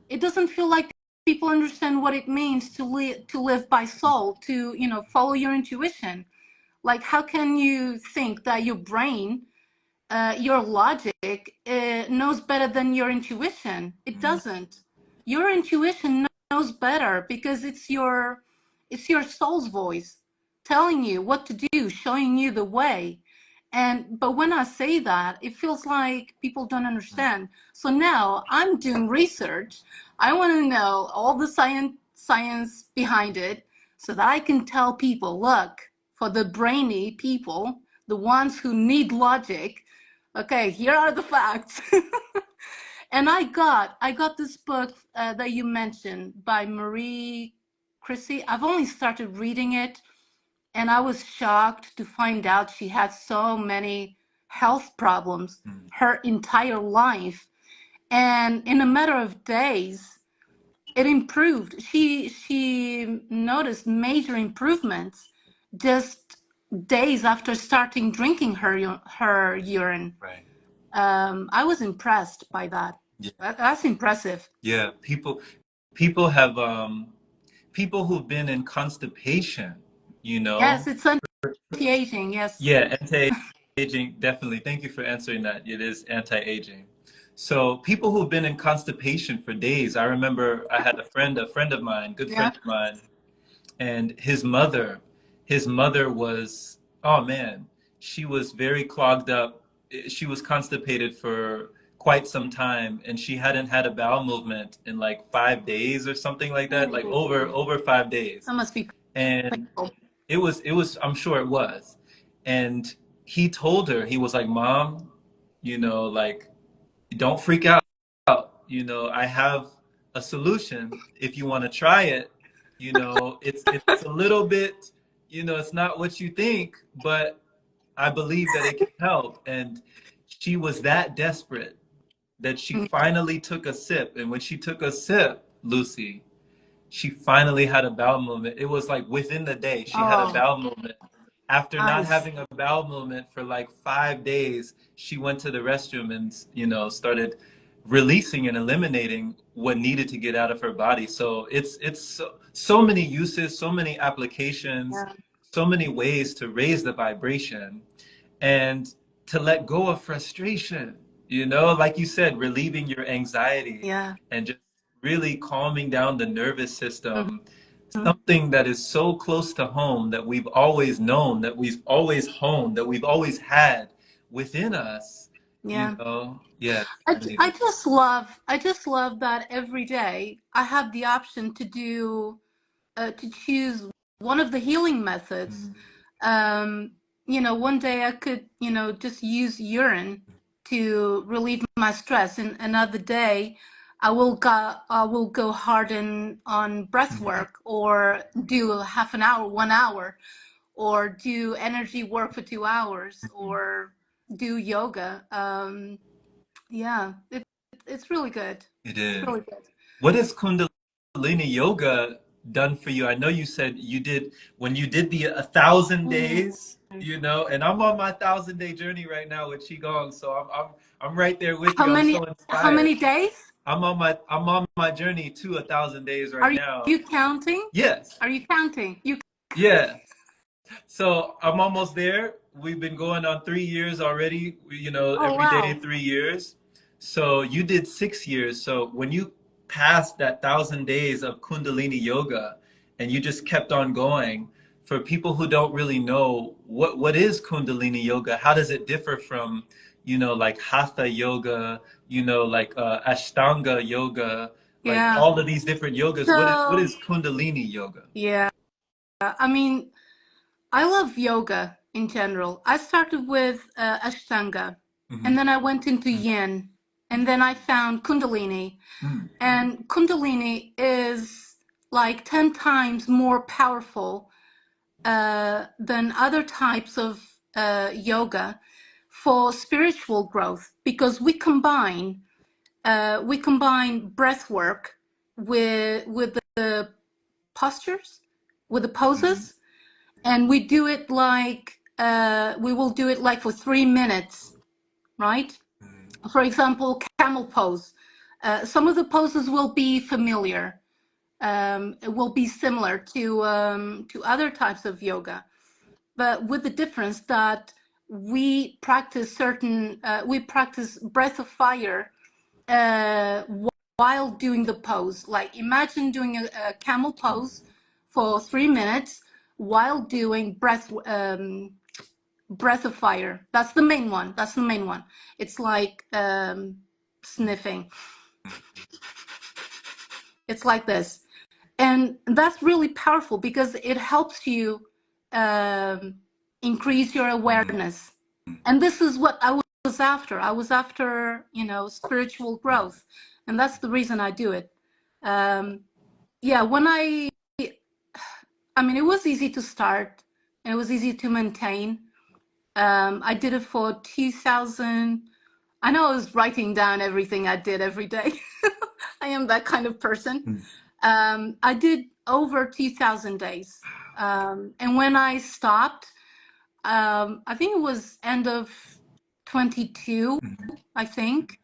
It doesn't feel like people understand what it means to live by soul, to follow your intuition. Like, how can you think that your brain, your logic, knows better than your intuition? It doesn't. Your intuition knows better because it's your soul's voice telling you what to do, showing you the way. But when I say that, it feels like people don't understand. So now I'm doing research. I want to know all the science behind it so that I can tell people, look, for the brainy people, the ones who need logic, okay, here are the facts. And I got this book that you mentioned by Marie Chrissy. I've only started reading it, and I was shocked to find out she had so many health problems her entire life. And in a matter of days, it improved. She noticed major improvements just days after starting drinking her urine. Right. I was impressed by that. Yeah. That's impressive. Yeah. People have people who've been in constipation, Yes, it's anti-aging. Yes. yeah, anti-aging, definitely. Thank you for answering that. It is anti-aging. So people who've been in constipation for days. I remember I had a friend of mine, good Yeah. friend of mine, and his mother was, oh man, she was very clogged up. She was constipated for quite some time, and she hadn't had a bowel movement in like 5 days or something like that, like over 5 days. That must be And painful. it was, I'm sure it was. And he told her, he was like, Mom, like, don't freak out. I have a solution if you want to try it. It's a little bit, it's not what you think, but I believe that it can help. And she was that desperate that she finally took a sip. And when she took a sip, Lucy, she finally had a bowel movement. It was like within the day, she had a Oh, bowel movement. After not nice. having a bowel movement for like 5 days, she went to the restroom and, started releasing and eliminating what needed to get out of her body. So it's so many uses, so many applications, Yeah. so many ways to raise the vibration and to let go of frustration, like you said, relieving your anxiety Yeah. and just really calming down the nervous system, Mhm. something that is so close to home, that we've always known, that we've always honed, that we've always had within us, Yeah. Yeah, I, really. I just love that every day I have the option to choose one of the healing methods. One day I could, just use urine, to relieve my stress. And another day, I will go hard on breath work, or do half an hour, 1 hour, or do energy work for 2 hours, or do yoga. Yeah, it's really good. It It's is. really good. What has Kundalini yoga done for you? I know you said you did when you did the 1,000 days, and I'm on my 1,000 day journey right now with Qigong, so I'm right there with How you. I'm many so how inspired. many days? I'm on my journey to 1,000 days right Are now. you counting? Yes. Are you counting? You Yeah. So I'm almost there. We've been going on 3 years already, Oh every day, wow. 3 years. So you did 6 years. So when you passed that 1,000 days of Kundalini yoga and you just kept on going, for people who don't really know what is Kundalini yoga, how does it differ from, like Hatha yoga, like Ashtanga yoga, like Yeah. all of these different yogas? What So is Kundalini yoga? yeah, I mean, I love yoga in general. I started with Ashtanga, Hmm. and then I went into Yin, and then I found Kundalini. And Kundalini is like 10 times more powerful than other types of yoga for spiritual growth, because we combine breath work with the postures, with the Hmm. poses, and we do it like we will do it like for 3 minutes, right? For example, camel pose. Some of the poses will be familiar. It will be similar to other types of yoga, but with the difference that we practice breath of fire uh, while doing the pose. Like imagine doing a camel pose for 3 minutes while doing breath of fire. That's the main one. That's the main one. It's like sniffing. It's like this. And that's really powerful because it helps you um, increase your awareness. And this is what I was after. I was after, spiritual growth. And that's the reason I do it. Yeah, it was easy to start and it was easy to maintain. I did it for 2000. I know I was writing down everything I did every day. I am that kind of person. I did over 2000 days. And when I stopped, I think it was end of 22, I think.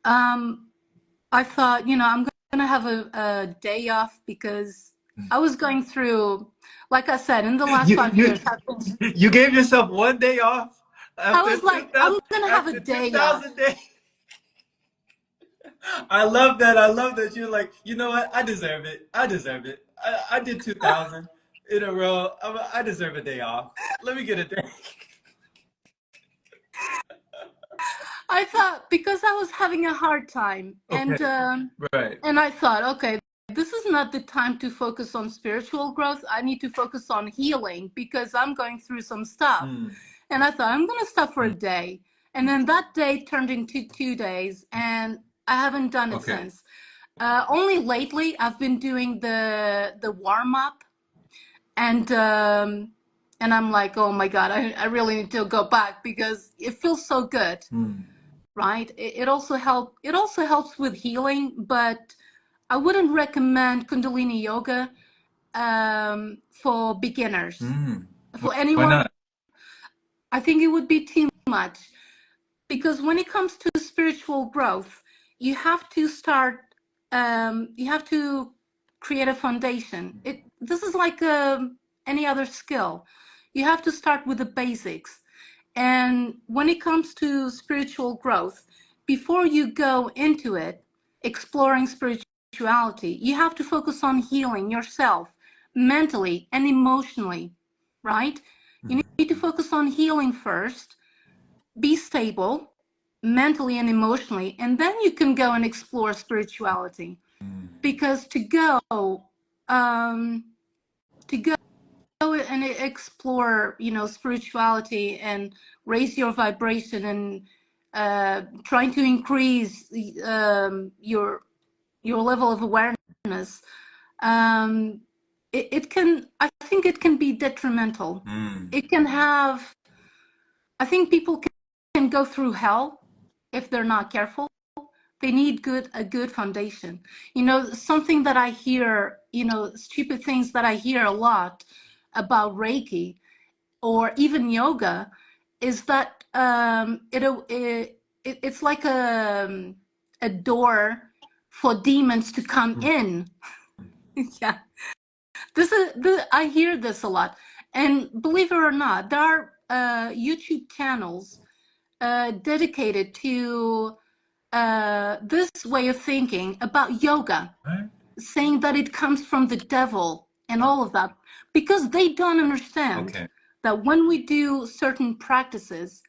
I thought, I'm going to have a day off because I was going through, like I said, in the last You 5 years, you you gave yourself one day off I after was like, I'm 2,000 going to have a after two day off. thousand days. I love that. I love that you're like, you know what? I deserve it. I deserve it. I did 2,000 in a row. I deserve a day off. Let me get a day. I thought because I was having a hard time, Okay. Right. and I thought, okay, this is not the time to focus on spiritual growth. I need to focus on healing because I'm going through some stuff. Mm. And I thought I'm going to stop for a Mm. day. And then that day turned into 2 days, and I haven't done it Okay. since. Only lately I've been doing the warm up, and I'm like, oh my God, I really need to go back because it feels so good, Mm. right? It also helps with healing, but I wouldn't recommend Kundalini yoga for beginners. Mm. For Why anyone, not? I think it would be too much. Because when it comes to spiritual growth, you have to start, you have to create a foundation. This is like any other skill. You have to start with the basics. And when it comes to spiritual growth, before you go into it, exploring spirituality, you have to focus on healing yourself mentally and emotionally, right? You need to focus on healing first, be stable mentally and emotionally, and then you can go and explore spirituality. Because um, to go and explore, spirituality and raise your vibration and trying to increase your level of awareness, it can, I think it can be detrimental. It can have, I think people can go through hell if they're not careful. They need a good foundation. You know, something that I hear, you know, stupid things that I hear a lot about Reiki or even yoga is that it's like a door for demons to come in. Yeah, I hear this a lot, and believe it or not, there are YouTube channels dedicated to this way of thinking about yoga, saying that it comes from the devil and all of that, because they don't understand that when we do certain practices,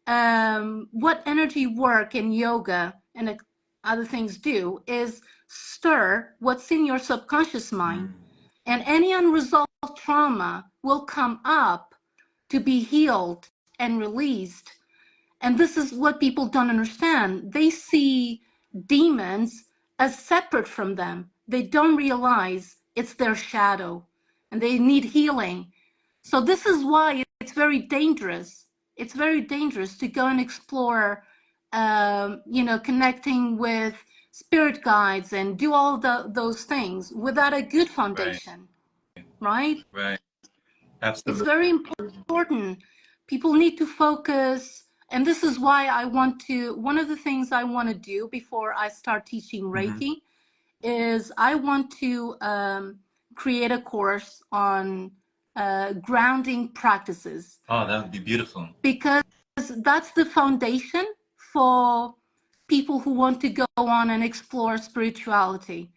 what energy work and yoga and other things do is stir what's in your subconscious mind, and any unresolved trauma will come up to be healed and released. And this is what people don't understand. They see demons as separate from them. They don't realize it's their shadow and they need healing. So this is why it's very dangerous. It's very dangerous to go and explore, you know, connecting with spirit guides and do all those things without a good foundation, right? Right. It's Absolutely. very important. People need to focus. And this is why I want to, one of the things I want to do before I start teaching Reiki is I want to create a course on grounding practices. Oh, that would be beautiful. Because that's the foundation for people who want to go on and explore spirituality.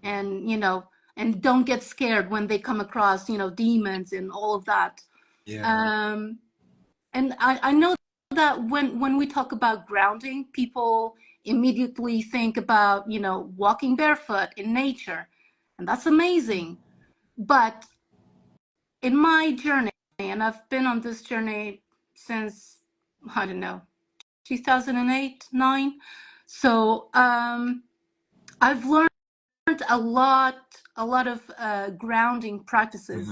And, you know, and don't get scared when they come across, you know, demons and all of that. Yeah. And I know that when we talk about grounding, people immediately think about, you know, walking barefoot in nature, and that's amazing. But in my journey, and I've been on this journey since, I don't know, 2008, 9. So I've learned a lot of grounding practices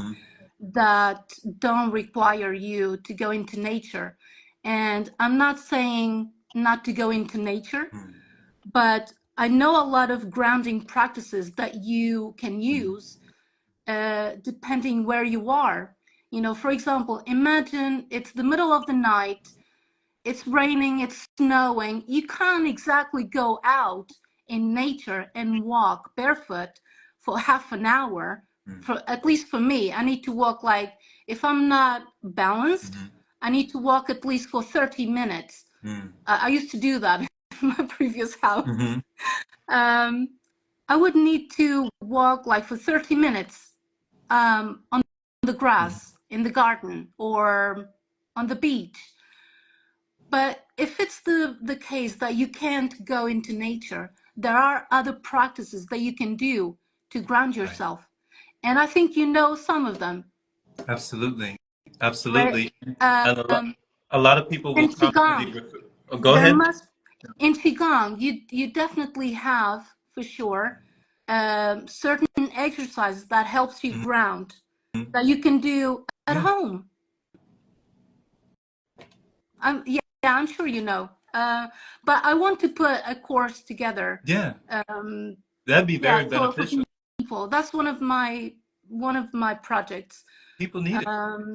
that don't require you to go into nature. And I'm not saying not to go into nature, but I know a lot of grounding practices that you can use depending where you are. You know, for example, imagine it's the middle of the night, it's raining, it's snowing. You can't exactly go out in nature and walk barefoot for half an hour. For at least for me, I need to walk, like, if I'm not balanced, I need to walk at least for 30 minutes. I used to do that in my previous house. I would need to walk like for 30 minutes on the grass in the garden or on the beach. But if it's the case that you can't go into nature, there are other practices that you can do to ground yourself. And I think you know some of them. Absolutely. Right? Absolutely. And a lot of people will In commonly Qigong, refer. Oh, go there ahead. must, in Qigong, you definitely have, for sure, certain exercises that helps you ground that you can do at home. Yeah, I'm sure you know. But I want to put a course together. Yeah. Um, That'd be yeah, very for beneficial. people. That's one of my projects. People need it.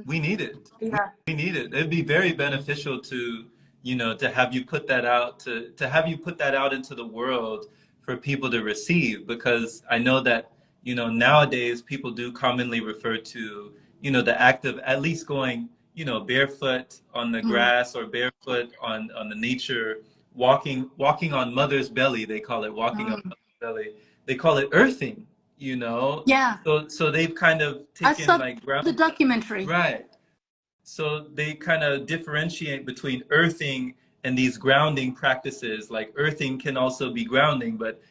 We need it. Yeah. We need it. It'd be very beneficial to, to have you put that out, to have you put that out into the world for people to receive, because I know that, nowadays people do commonly refer to, the act of at least going, barefoot on the grass or barefoot on the nature, walking on mother's belly, they call it walking on mother's belly. They call it earthing, Yeah. So they've kind of I taken saw like the ground. documentary. Right. So they kind of differentiate between earthing and these grounding practices. Like earthing can also be grounding, but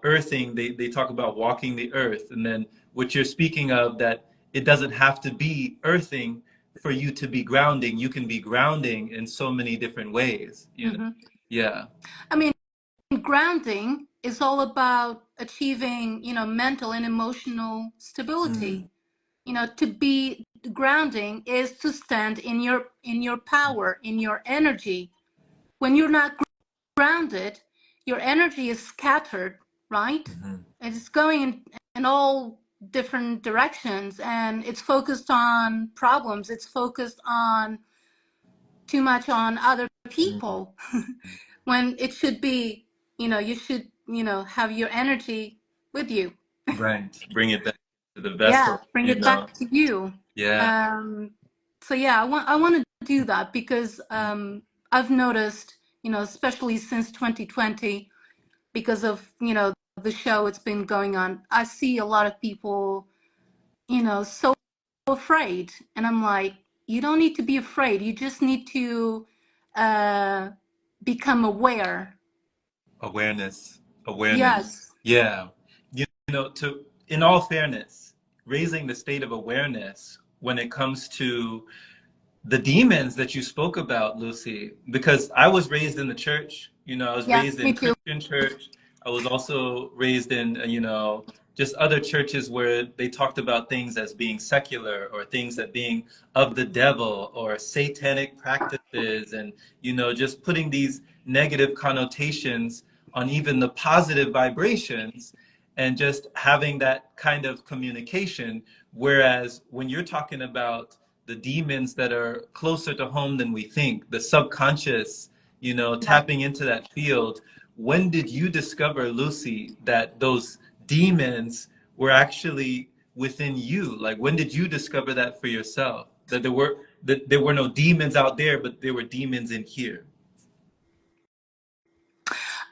earthing, they talk about walking the earth. And then what you're speaking of, that it doesn't have to be earthing for you to be grounding, you can be grounding in so many different ways, you know? Yeah. I mean, grounding is all about achieving, mental and emotional stability. To be grounding is to stand in your power, in your energy. When you're not grounded, your energy is scattered, right? It's going in all different directions, and it's focused on problems. It's focused on too much on other people when it should be, you should, have your energy with you. Right. Bring it back to the Yeah, vessel, bring you it know? back to you. Yeah. So yeah, I want to do that because I've noticed, especially since 2020, because of, the show it's been going on, I see a lot of people, so afraid. And I'm like, you don't need to be afraid. You just need to become aware. Awareness. Awareness. Yes. Yeah. In all fairness, raising the state of awareness when it comes to the demons that you spoke about, Lucy, because I was raised in the church. I was Yeah, raised me in too. Christian church. I was also raised in, just other churches where they talked about things as being secular or things that being of the devil or satanic practices and, just putting these negative connotations on even the positive vibrations and just having that kind of communication. Whereas when you're talking about the demons that are closer to home than we think, the subconscious, Right. tapping into that field. When did you discover, Lucy, that those demons were actually within you? Like, when did you discover that for yourself? That there were no demons out there, but there were demons in here.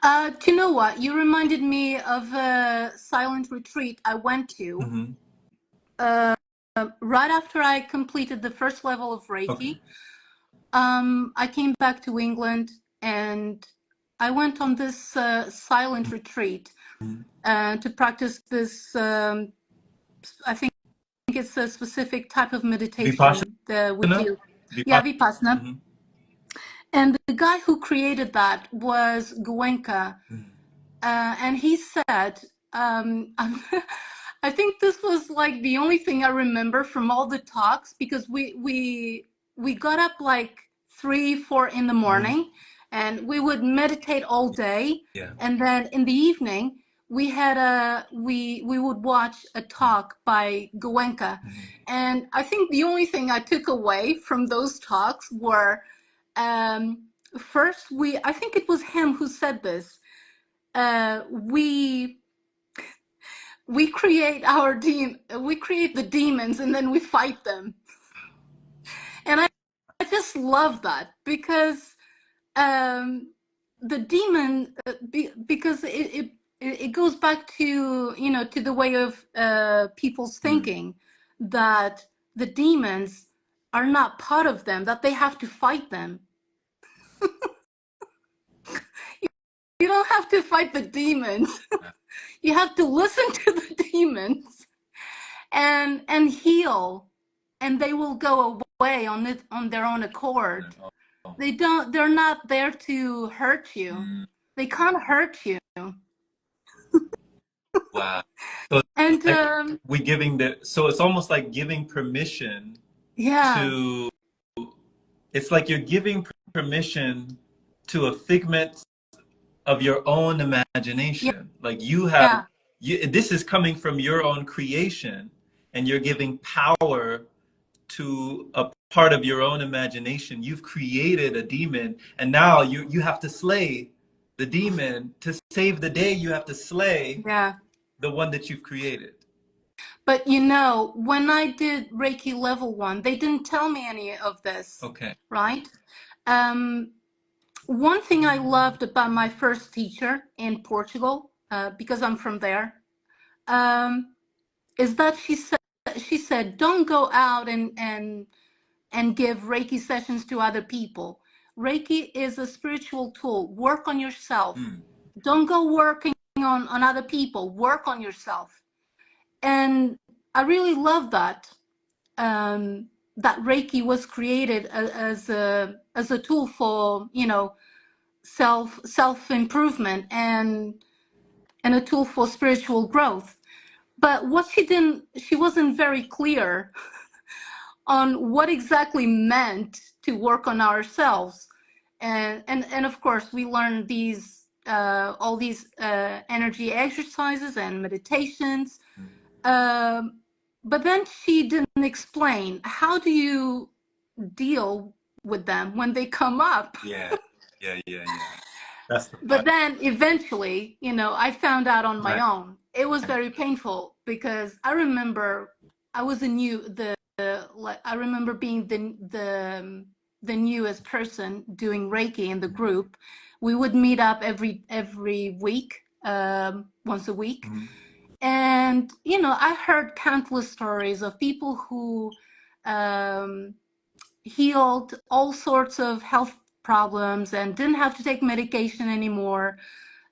Do you know what? You reminded me of a silent retreat I went to Mm-hmm. right after I completed the first level of Okay. Reiki. I came back to England and I went on this silent retreat to practice this. I think it's a specific type of Vipassana? meditation that we do. Yeah, Vipassana? Vipassana. Mm-hmm. And the guy who created that was Goenka. And he said, I think this was like the only thing I remember from all the talks, because we got up like 3, 4 in the morning, and we would meditate all day, Yeah. and then in the evening we would watch a talk by Goenka. And I think the only thing I took away from those talks were, first, I think it was him who said this, we create we create the demons and then we fight them. And I just love that, because the demon, because it goes back to, to the way of people's thinking, that the demons are not part of them, that they have to fight them. You don't have to fight the demons. You have to listen to the demons and heal, and they will go away on their own accord. They're not there to hurt you. They can't hurt you. Wow. So it's And like so it's almost like giving permission yeah, to, it's like you're giving permission to a figment of your own yeah, imagination. Like yeah, this is coming from your own creation, and you're giving power to a part of your own imagination. You've created a demon, and now you have to slay the demon. To save the day, you have to slay yeah. the one that you've created. But when I did Reiki level 1, they didn't tell me any of this, Okay. right? One thing I loved about my first teacher in Portugal, because I'm from there, is that she said, don't go out and give Reiki sessions to other people. Reiki is a spiritual tool. Work on yourself. Don't go working on other people. Work on yourself. And I really love that. that Reiki was created as a tool for, you know, self improvement and a tool for spiritual growth. But what she wasn't very clear on what exactly meant to work on ourselves. And of course we learned these all these energy exercises and meditations. But then she didn't explain, how do you deal with them when they come up? Yeah, yeah, yeah, yeah. That's the But part. then eventually, you know, I found out on my Right. own. It was very painful because I remember I was a new like I remember being the newest person doing Reiki in the group. We would meet up every week, once a week. Mhm. And you know, I heard countless stories of people who um, healed all sorts of health problems and didn't have to take medication anymore,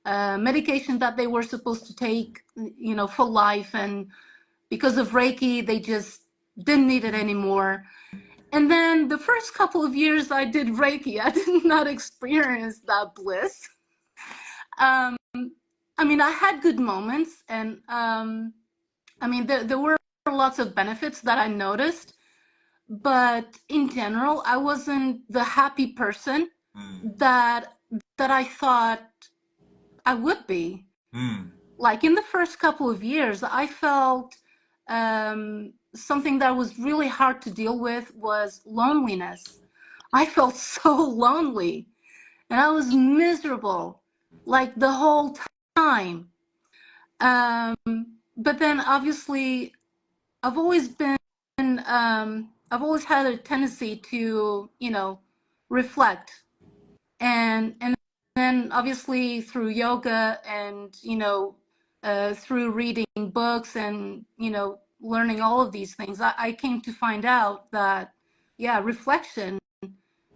medication that they were supposed to take, you know, for life, and because of Reiki they just didn't need it anymore. And then the first couple of years I did Reiki, I did not experience that bliss. um, I mean, I had good moments, and I mean, there were lots of benefits that I noticed, but in general, I wasn't the happy person Mm. that I thought I would be. Mm. Like in the first couple of years, I felt something that was really hard to deal with was loneliness. I felt so lonely, and I was miserable, like the whole time. Um, but then, obviously, I've always been, I've always had a tendency to, you know, reflect, and then obviously through yoga and, you know, through reading books and, you know, learning all of these things, I came to find out that, yeah, reflection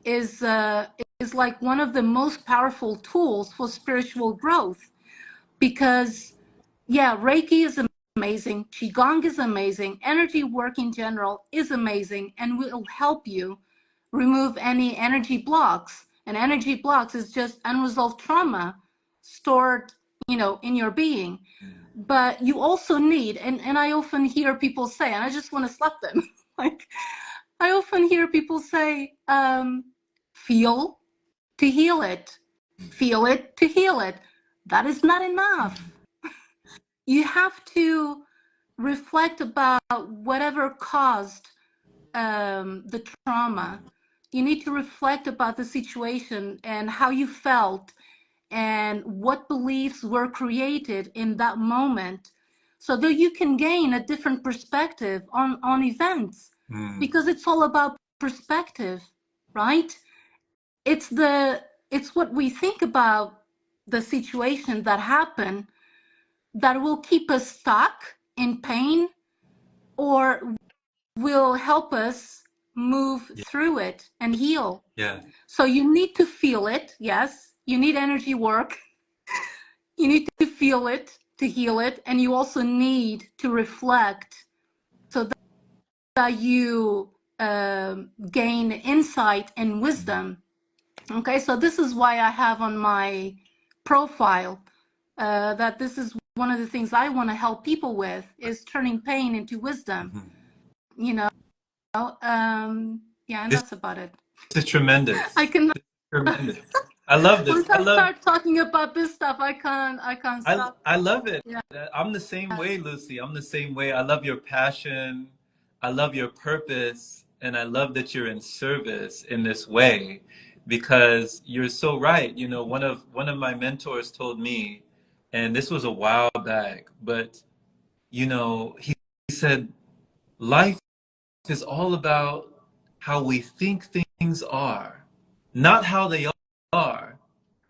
is like one of the most powerful tools for spiritual growth. Because yeah, Reiki is amazing, Qigong is amazing, energy work in general is amazing, and will help you remove any energy blocks. And energy blocks is just unresolved trauma stored, you know, in your being. But you also need, and I often hear people say, and I just want to slap them, like, I often hear people say, feel to heal it, feel it to heal it. That is not enough. You have to reflect about whatever caused the trauma. You need to reflect about the situation and how you felt and what beliefs were created in that moment, so that you can gain a different perspective on events. Mm. Because it's all about perspective, right? It's the it's what we think about the situation that happened that will keep us stuck in pain, or will help us move Yeah. through it and heal. Yeah. So you need to feel it. Yes, you need energy work. You need to feel it to heal it. And you also need to reflect so that you gain insight and wisdom. Okay, so this is why I have on my profile that this is one of the things I want to help people with, is turning pain into wisdom. Mhm. You know, yeah, and This that's about it. is tremendous. I can Tremendous. I love this. once I start talking about this stuff, I can't stop. I love it. Yeah. I'm the same way, Lucy. I'm the same way. I love your passion. I love your purpose, and I love that you're in service in this way, because you're so right. You know, one of my mentors told me, and this was a while back, but you know, he said life is all about how we think things are, not how they are.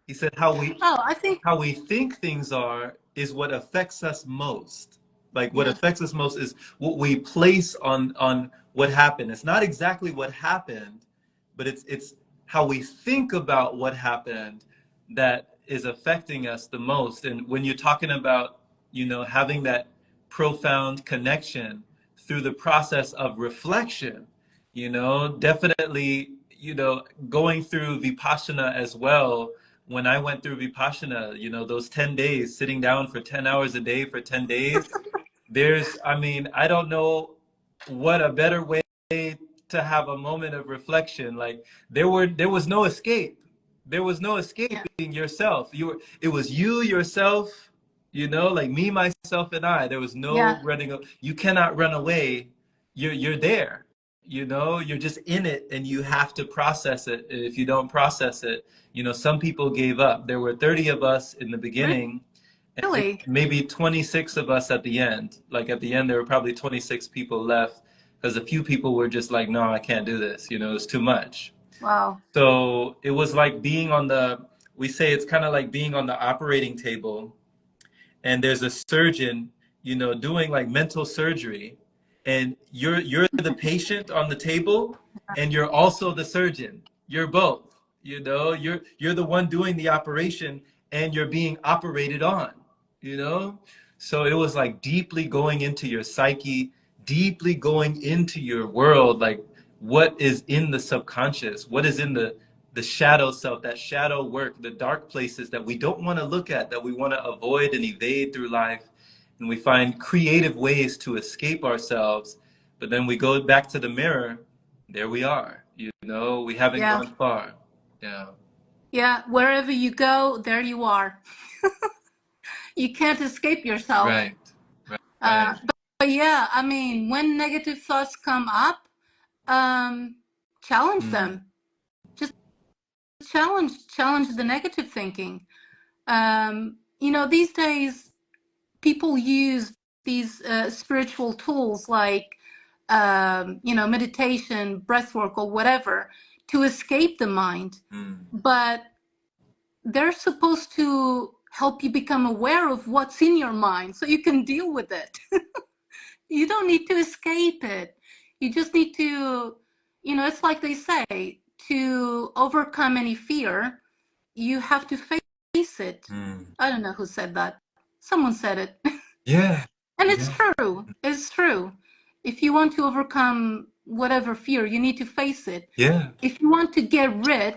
He said Oh, I think how we think things are is what affects us most. Like what yeah. affects us most is what we place on what happened. It's not exactly what happened, but it's how we think about what happened that is affecting us the most. And when you're talking about, you know, having that profound connection through the process of reflection, You know, definitely, you know, going through Vipassana as well. When I went through Vipassana, you know, those 10 days, sitting down for 10 hours a day for 10 days, I mean, I don't know what a better way to have a moment of reflection. Like there was no escape. There was no escaping Yeah. yourself. It was you, yourself, you know, like me, myself, and I. There was Yeah. no running. You cannot run away. You're there. You know, you're just in it and you have to process it. If you don't process it, you know, some people gave up. There were 30 of us in the beginning and Really? maybe 26 of us at the end. Like at the end, there were probably 26 people left because a few people were just like, no, I can't do this. You know, it's too much. Wow. So it was like being on we say it's kind of like being on the operating table and there's a surgeon, you know, doing like mental surgery, and you're the patient on the table, and you're also the surgeon. You're both. You know, you're the one doing the operation, and you're being operated on. You know, so it was like deeply going into your psyche, deeply going into your world, like what is in the subconscious, what is in the shadow self, that shadow work, the dark places that we don't want to look at, that we want to avoid and evade through life. And we find creative ways to escape ourselves. But then we go back to the mirror, there we are. You know, we haven't Yeah. gone far. Yeah. Yeah. Wherever you go, there you are. You can't escape yourself. Right. Right. But yeah, I mean, when negative thoughts come up, challenge Mm. them. Just challenge the negative thinking. You know, these days people use these spiritual tools like you know, meditation, breath work, or whatever to escape the mind. Mm. But they're supposed to help you become aware of what's in your mind so you can deal with it. You don't need to escape it. You just need to, you know, it's like they say, to overcome any fear, you have to face it. Mm. I don't know who said that. Someone said it. Yeah. And it's Yeah. true. It's true. If you want to overcome whatever fear, you need to face it. Yeah. If you want to get rid,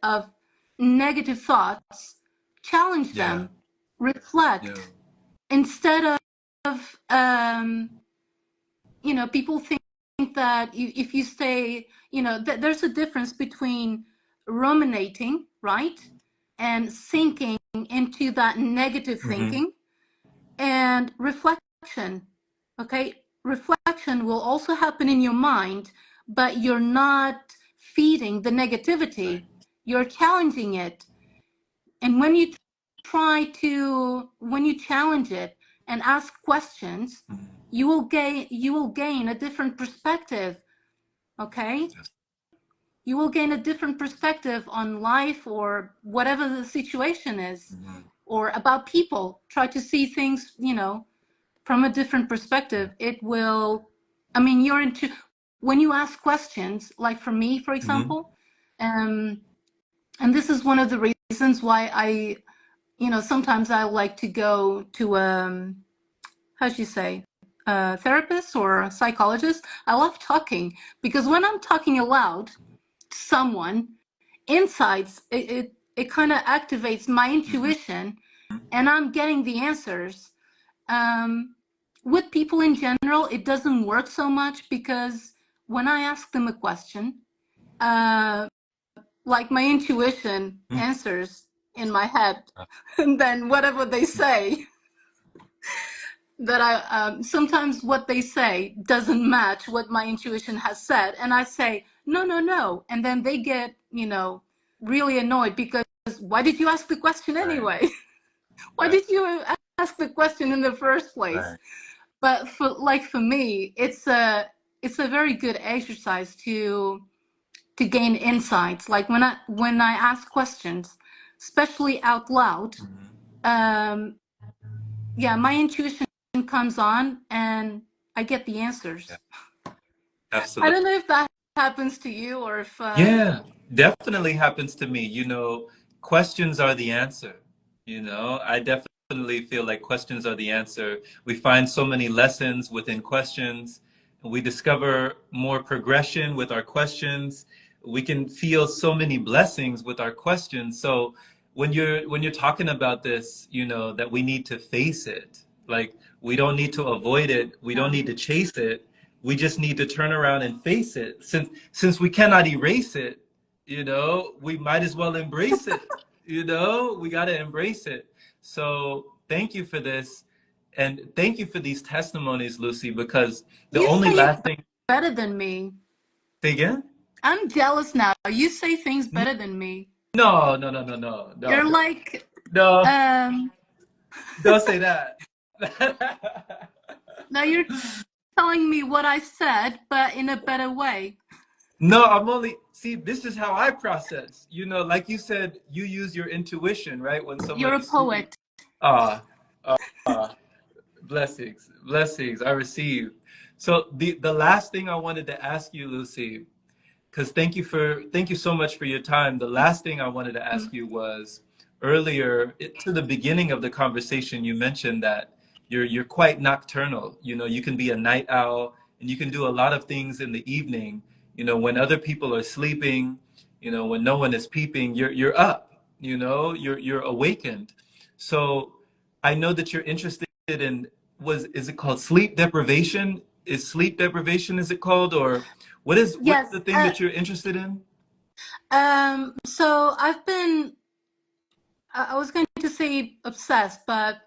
of negative thoughts, challenge Yeah. them, reflect. Yeah. Instead of you know, people think that if you stay, you know, there's a difference between ruminating, right, and sinking into that negative Mm-hmm. thinking, and reflection. Okay, reflection will also happen in your mind, but you're not feeding the Right. negativity, you're challenging it. And when you when you challenge it and ask questions, Mm-hmm. you will gain a different perspective. Okay, Yes. you will gain a different perspective on life or whatever the situation is, Mm-hmm. or about people. Try to see things, you know, from a different Yeah. perspective. It will, I mean, you're into, when you ask questions, like for me, for Mm-hmm. example, and this is one of the reasons why I, you know, sometimes I like to go to how should you say, a therapist or a psychologist. I love talking because when I'm talking aloud to someone, insights, it kind of activates my Mm-hmm. intuition, and I'm getting the answers. Um, with people in general, it doesn't work so much because when I ask them a question, uh, like my intuition Mm-hmm. answers in my head, and then whatever they say, that I sometimes what they say doesn't match what my intuition has said, and I say no, no, no, and then they get, you know, really annoyed because why did you ask the question Right. anyway? Why Right. did you ask the question in the first place? Right. But for me, it's a very good exercise to gain insights. Like when I ask questions, especially out loud, Mm-hmm. um, yeah, my intuition comes on and I get the Yeah. answers. I Absolutely. don't know if that happens to you or if Yeah, definitely happens to me. You know, questions are the answer. You know, I definitely feel like questions are the answer. We find so many lessons within questions. We discover more progression with our questions. We can feel so many blessings with our questions. So when you're talking about this, you know, that we need to face it. Like we don't need to avoid it. We don't need to chase it. We just need to turn around and face it. Since we cannot erase it, you know, we might as well embrace it. You know, we got to embrace it. So thank you for this. And thank you for these testimonies, Lucy, because the You only say it lasting. better than me. Say again? I'm jealous now. You say things better than me. No, no, no, no, no, You're no, like, no, um, don't say that. now you're telling me what I said, but in a better way. No, I'm only, see, this is how I process. You know, like you said, you use your intuition, right? When You're a somebody's speaking. poet. Ah, ah, blessings, blessings I receive. So the last thing I wanted to ask you, Lucy, because thank you so much for your time. The last thing I wanted to ask you was earlier to the beginning of the conversation, you mentioned that you're quite nocturnal. You know, you can be a night owl and you can do a lot of things in the evening. You know, when other people are sleeping, you know, when no one is peeping, you're up. You know, you're awakened. So I know that you're interested in, is it called sleep deprivation? Is sleep deprivation, is it called, or what's Yes. the thing that you're interested in? So I've been, I was going to say obsessed, but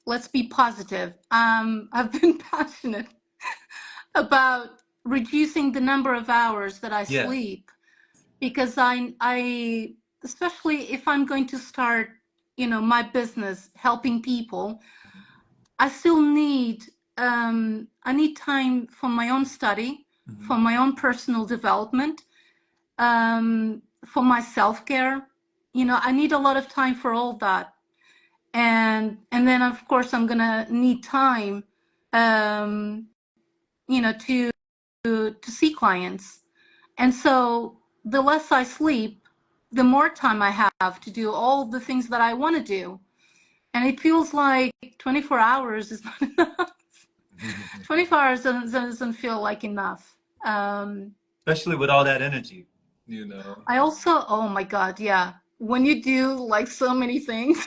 let's be positive. I've been passionate about reducing the number of hours that I Yeah. sleep because I, especially if I'm going to start, my business helping people, I still need, I need time for my own study, Hmm. for my own personal development, for my self-care. I need a lot of time for all that. And then of course I'm gonna need time, um, to see clients. And so the less I sleep, the more time I have to do all the things that I want to do. And it feels like 24 hours is not enough. 24 hours doesn't feel like enough. Especially with all that energy, you know. I also, oh my God, yeah. When you do like so many things,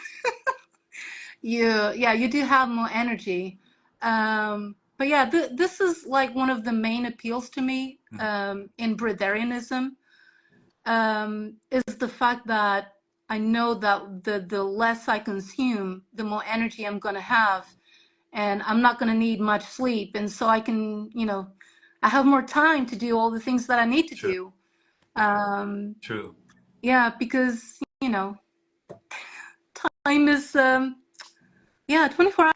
you do have more energy. But yeah, this is like one of the main appeals to me, Mhm. in breatharianism, is the fact that I know that the less I consume, the more energy I'm gonna have, and I'm not gonna need much sleep, and so I can, I have more time to do all the things that I need to True, do. Um, true. yeah, because time is, yeah, 24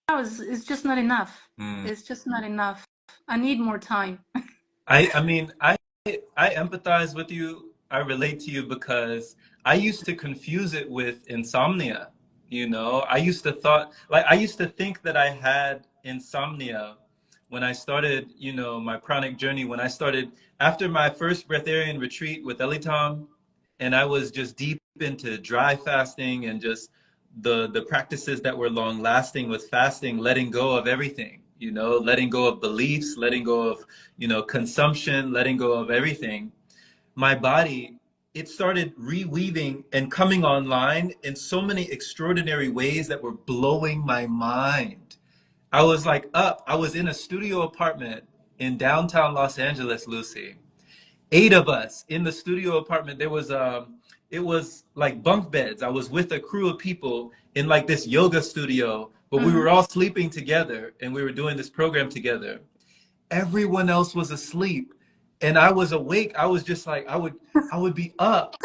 hours is just not enough. Mm. It's just not enough. I need more time. I mean, I empathize with you. I relate to you because I used to confuse it with insomnia. You know, I used to think that I had insomnia when I started, you know, my pranic journey, when I started after my first breatharian retreat with Elitam, and I was just deep into dry fasting and just the practices that were long lasting with fasting, letting go of everything, you know, letting go of beliefs, letting go of, you know, consumption, letting go of everything. My body, it started reweaving and coming online in so many extraordinary ways that were blowing my mind. I was like up, I was in a studio apartment in downtown Los Angeles, Lucy. Eight of us in the studio apartment. It was like bunk beds. I was with a crew of people in like this yoga studio, but we Hmm. were all sleeping together and we were doing this program together. Everyone else was asleep and I was awake. I was just like, I would be up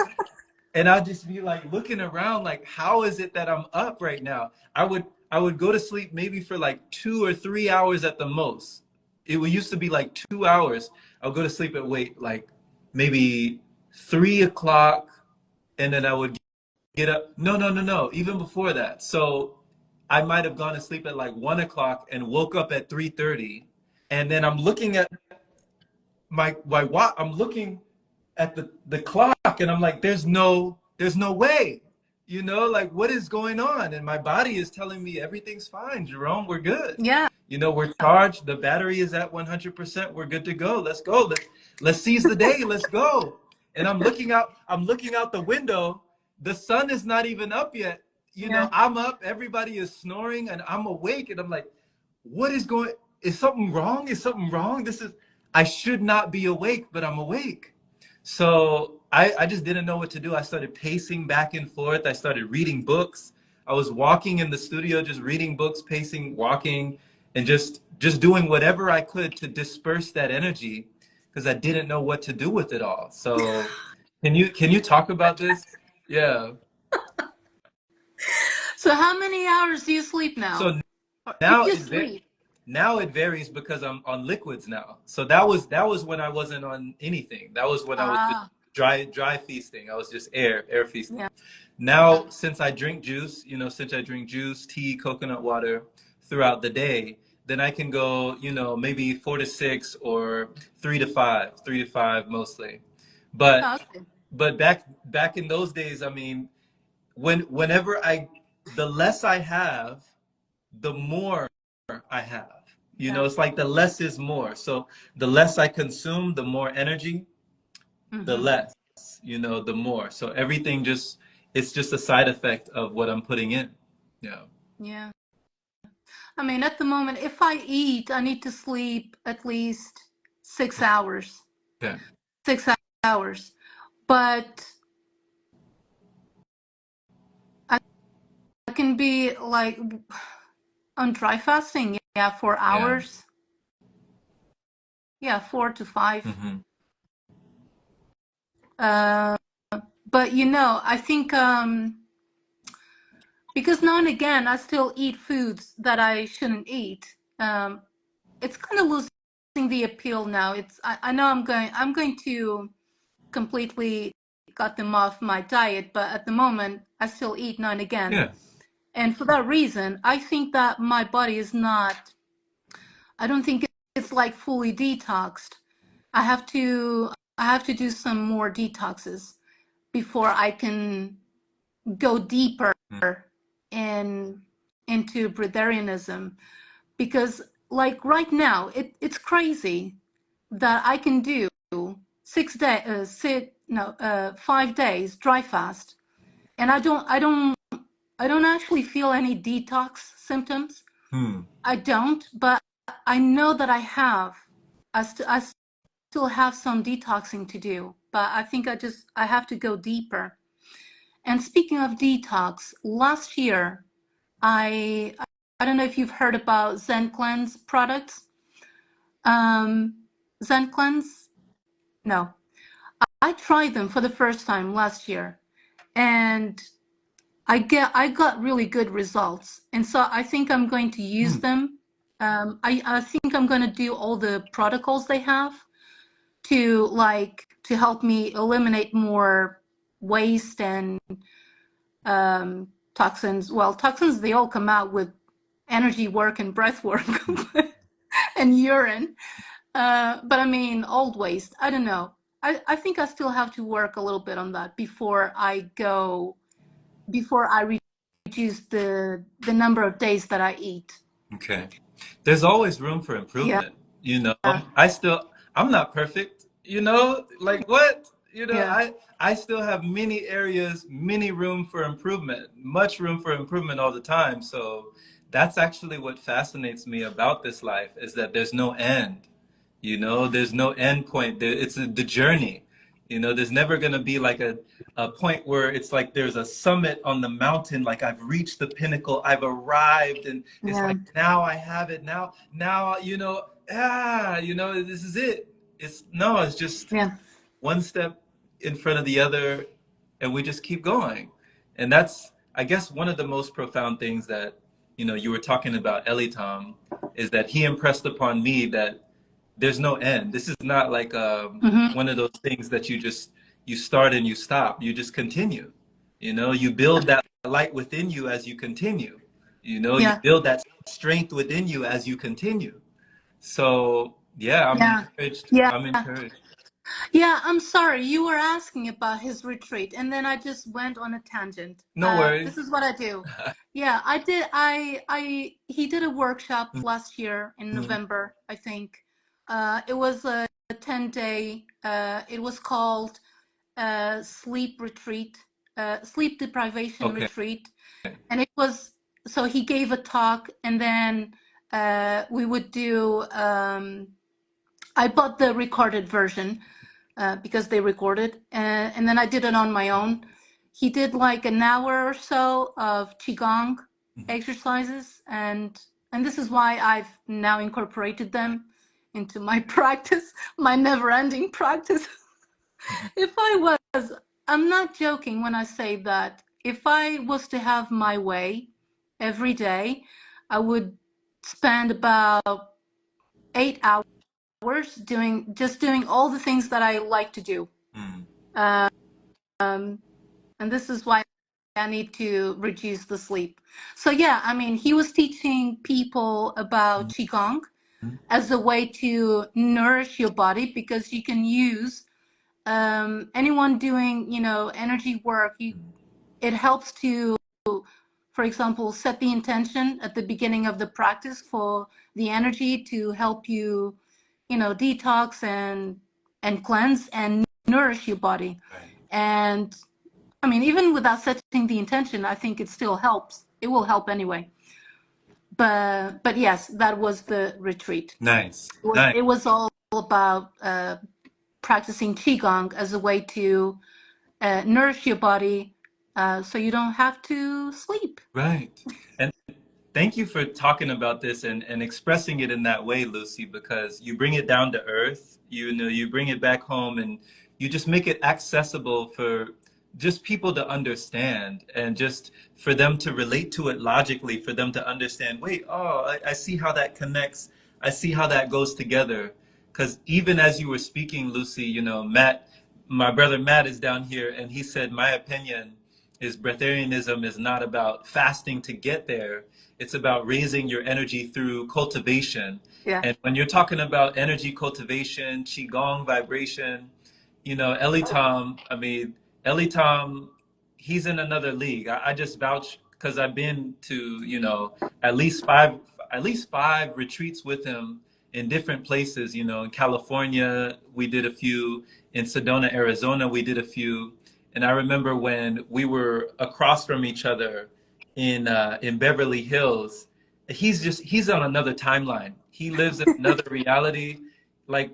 and I'd just be like looking around like, how is it that I'm up right now? I would go to sleep maybe for like 2 or 3 hours at the most. It used to be like 2 hours. I'll go to sleep at wait like maybe 3 o'clock, and then I would get up. No, no, no, no. Even before that. So I might have gone to sleep at like 1 o'clock and woke up at 3:30, and then I'm looking at my watch. I'm looking at the clock, and I'm like, there's no way. you know, like what is going on? And my body is telling me everything's fine, Jerome, we're good. Yeah. You know, we're charged, the battery is at 100%, we're good to go. Let's go. Let's seize the day. Let's go. And I'm looking out the window. The sun is not even up yet. You know, Yeah. I'm up, everybody is snoring, and I'm awake, and I'm like, what is going, is something wrong? Is something wrong? I should not be awake, but I'm awake. So I just didn't know what to do. I started pacing back and forth. I started reading books. I was walking in the studio, just reading books, pacing, walking, and just doing whatever I could to disperse that energy because I didn't know what to do with it all. So can you talk about this? Yeah. So how many hours do you sleep now? So If now you sleep. now it varies because I'm on liquids now. So that was when I wasn't on anything. That was when I was just Ah, dry feasting. I was just air feasting. yeah. Now, since I drink juice, you know, since I drink juice, tea, coconut water throughout the day, then I can go, you know, maybe 4 to 6 or 3 to 5 mostly. But Okay. back in those days, I mean, whenever the less I have, the more I have. You know, Yeah. it's like the less is more. So the less I consume, the more energy, the Mm-hmm. less, you know, the more. So everything just, it's just a side effect of what I'm putting in. Yeah. Yeah. I mean, at the moment, if I eat, I need to sleep at least 6 hours. Okay. 6 hours. But I can be like on dry fasting, yeah, 4 hours. Yeah. Yeah, 4 to 5. Mm-hmm. Uh, but you know, I think because now and again I still eat foods that I shouldn't eat. It's kind of losing the appeal now. I know I'm going to completely cut them off my diet, but at the moment I still eat now and again. Yeah. And for that reason, I think that my body is not, I don't think it's like fully detoxed. I have to do some more detoxes before I can go deeper in into breatharianism, because like right now it's crazy that I can do 5 days dry fast, and I don't actually feel any detox symptoms. Hmm. I don't, but I know that I still have some detoxing to do, but I think I have to go deeper. And speaking of detox, last year I I don't know if you've heard about Zen Cleanse products. Zen Cleanse? No. I tried them for the first time last year, and I got really good results. And so I think I'm going to use Hmm. them. I think I'm going to do all the protocols they have to help me eliminate more waste and toxins. Well, toxins, they all come out with energy work and breath work and urine. But I mean, old waste, I don't know. I think I still have to work a little bit on that before I reduce the number of days that I eat. Okay. There's always room for Yeah, improvement, you know. I'm not perfect, you know, like what? You know, yeah, I still have many areas, many room for improvement, much room for improvement all the time. So that's actually what fascinates me about this life is that there's no end. You know, there's no end point. It's the journey. You know, there's never going to be like a point where it's like there's a summit on the mountain, like I've reached the pinnacle, I've arrived, and it's yeah, like now I have it. Now, you know, you know, this is it. It's just yeah, one step in front of the other, and we just keep going. And that's, I guess, one of the most profound things that, you know, you were talking about, Tom, is that he impressed upon me that there's no end. This is not like hmm, one of those things that you start and you stop. You just continue. You know, you build that light within you as you continue. You know, you yeah, build that strength within you as you continue. So yeah, I'm yeah, encouraged. yeah. I'm encouraged. Yeah, I'm sorry. You were asking about his retreat, and then I just went on a tangent. No This worries. is what I do. Yeah, I did. He did a workshop last year in Mhm. November, I think. It was a 10-day. It was called sleep retreat, sleep deprivation Okay. retreat, and it was. So he gave a talk, and then we would do. I bought the recorded version because they recorded, and then I did it on my own. He did like an hour or so of Qigong Mhm. exercises, and this is why I've now incorporated them into my practice, my never-ending practice. If I was, I'm not joking when I say that if I was to have my way every day, I would spend about 8 hours doing all the things that I like to do. Mhm. Um, and this is why I need to reduce the sleep. So yeah, I mean, he was teaching people about Qigong Mhm. as a way to nourish your body, because you can use anyone doing, energy work. It helps to, for example, set the intention at the beginning of the practice for the energy to help you, detox and cleanse and nourish your body. Right. And I mean, even without setting the intention, I think it still helps. It will help anyway. But yes, that was the retreat. Nice. It was, Nice. it was all about practicing qigong as a way to nourish your body, so you don't have to sleep. Right. And thank you for talking about this and expressing it in that way, Lucy, because you bring it down to earth. You know, you bring it back home and you just make it accessible for just people to understand and just for them to relate to it logically, for them to understand, wait, oh, I see how that connects. I see how that goes together. Because even as you were speaking, Lucy, you know, Matt, my brother Matt is down here and he said, my opinion is breatharianism is not about fasting to get there. It's about raising your energy through cultivation. Yeah. And when you're talking about energy cultivation, qigong vibration, you know, Tom, I mean, Tom, he's in another league. I just vouch because I've been to, you know, at least five retreats with him in different places. You know, in California, we did a few. In Sedona, Arizona, we did a few. And I remember when we were across from each other in Beverly Hills, he's on another timeline. He lives in another reality. Like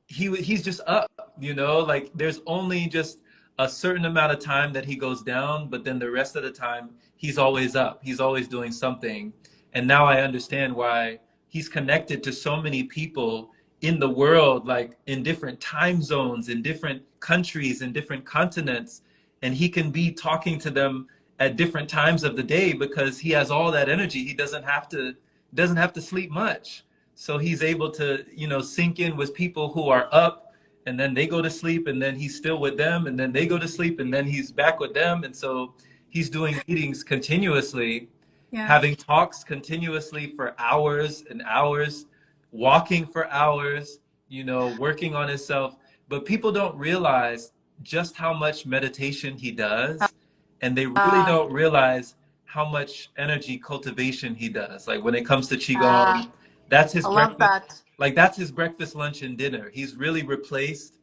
he's just up, you know, like there's only just a certain amount of time that he goes down, but then the rest of the time he's always up. He's always doing something. And now I understand why he's connected to so many people in the world, like in different time zones, in different countries, in different continents, and he can be talking to them at different times of the day because he has all that energy. He doesn't have to sleep much. So he's able to, you know, sink in with people who are up and then they go to sleep and then he's still with them and then they go to sleep and then he's back with them. And so he's doing meetings continuously, Yeah. having talks continuously for hours and hours, walking for hours, you know, working on himself. But people don't realize just how much meditation he does. And they really Uh, don't realize how much energy cultivation he does. Like when it comes to uh, Qigong, that's his I love breakfast. that. Like that's his breakfast, lunch, and dinner. He's really replaced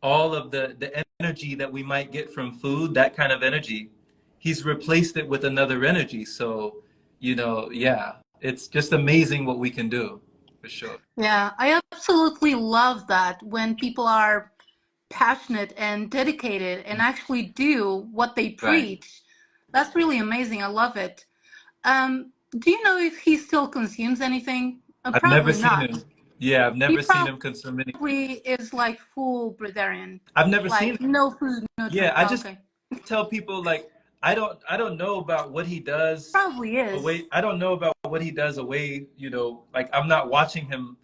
all of the energy that we might get from food, that kind of energy. He's replaced it with another energy. So, you know, yeah, it's just amazing what we can do, for sure. Yeah, I absolutely love that when people are passionate and dedicated and actually do what they Right. preach. That's really amazing. I love it. Do you know if he still consumes anything? I've never Probably seen not. him. Yeah, I've He never seen him consume anything. probably is like full breatharian, I've never seen like him. no food, no Yeah, drink. I Oh, just okay. tell people like I don't know about what he does Probably is. away. I don't know about what he does away, you know, like I'm not watching him,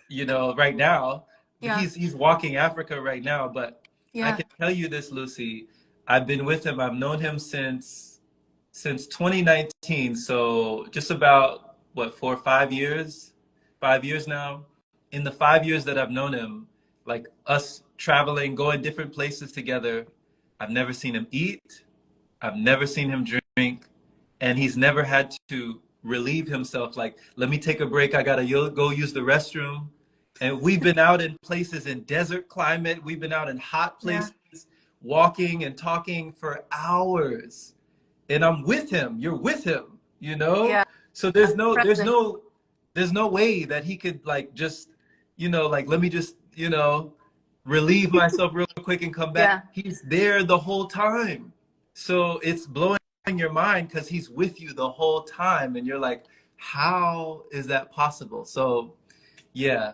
you know, right now. Yeah, He's walking Africa right now, but I yeah. can tell you this, Lucy. I've been with him. I've known him since 2019, so just about what 4 or 5 years, 5 years now. In the 5 years that I've known him, like us traveling, going different places together. I've never seen him eat. I've never seen him drink, and he's never had to relieve himself. Like, let me take a break. I gotta go use the restroom. And we've been out in places in desert climate. We've been out in hot Yeah. places, walking and talking for hours. And I'm with him. You're with him, you know? Yeah. So That's impressive. there's no way that he could like just, like let me just, relieve myself real quick and come back. Yeah. He's there the whole time. So it's blowing your mind because he's with you the whole time. And you're like, how is that possible? So yeah,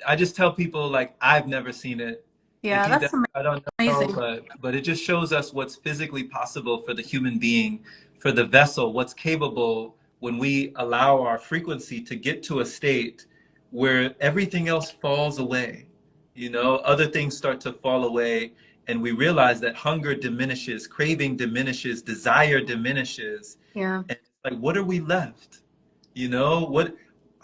I just tell people like I've never seen it. If Yeah. he That's does, I don't know, amazing. but it just shows us what's physically possible for the human being, for the vessel, what's capable when we allow our frequency to get to a state where everything else falls away. Other things start to fall away, and we realize that hunger diminishes, craving diminishes, desire diminishes, Yeah. and it's like, what are we left?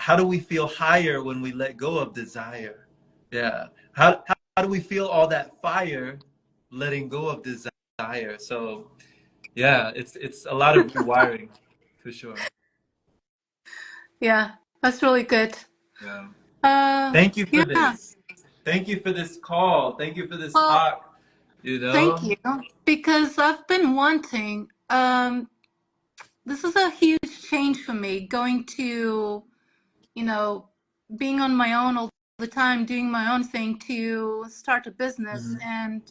How do we feel higher when we let go of desire? Yeah. How do we feel all that fire letting go of desire? So yeah, it's a lot of rewiring for sure. Yeah. That's really good. Yeah. Uh, Thank you for yeah. this. Thank you for this call. Thank you for this Well, talk. You thank know? you. Because I've been wanting, this is a huge change for me, going to, you know, being on my own all the time, doing my own thing, to start a business Mhm. and,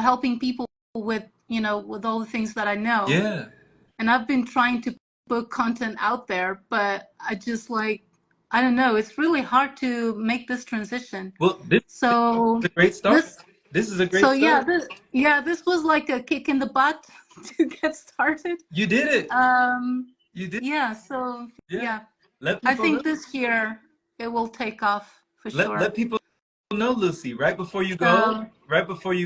helping people with, with all the things that I know. Yeah. And I've been trying to put content out there, but I just like, I don't know, it's really hard to make this transition. Well, this So is a great start. this, This is a so great yeah, start. this was like a kick in the butt to get started. You did it. Um, You did. yeah, so Yeah. yeah, Let I people know. think this year it will take off for Let sure. people know, Lucy, So, right before you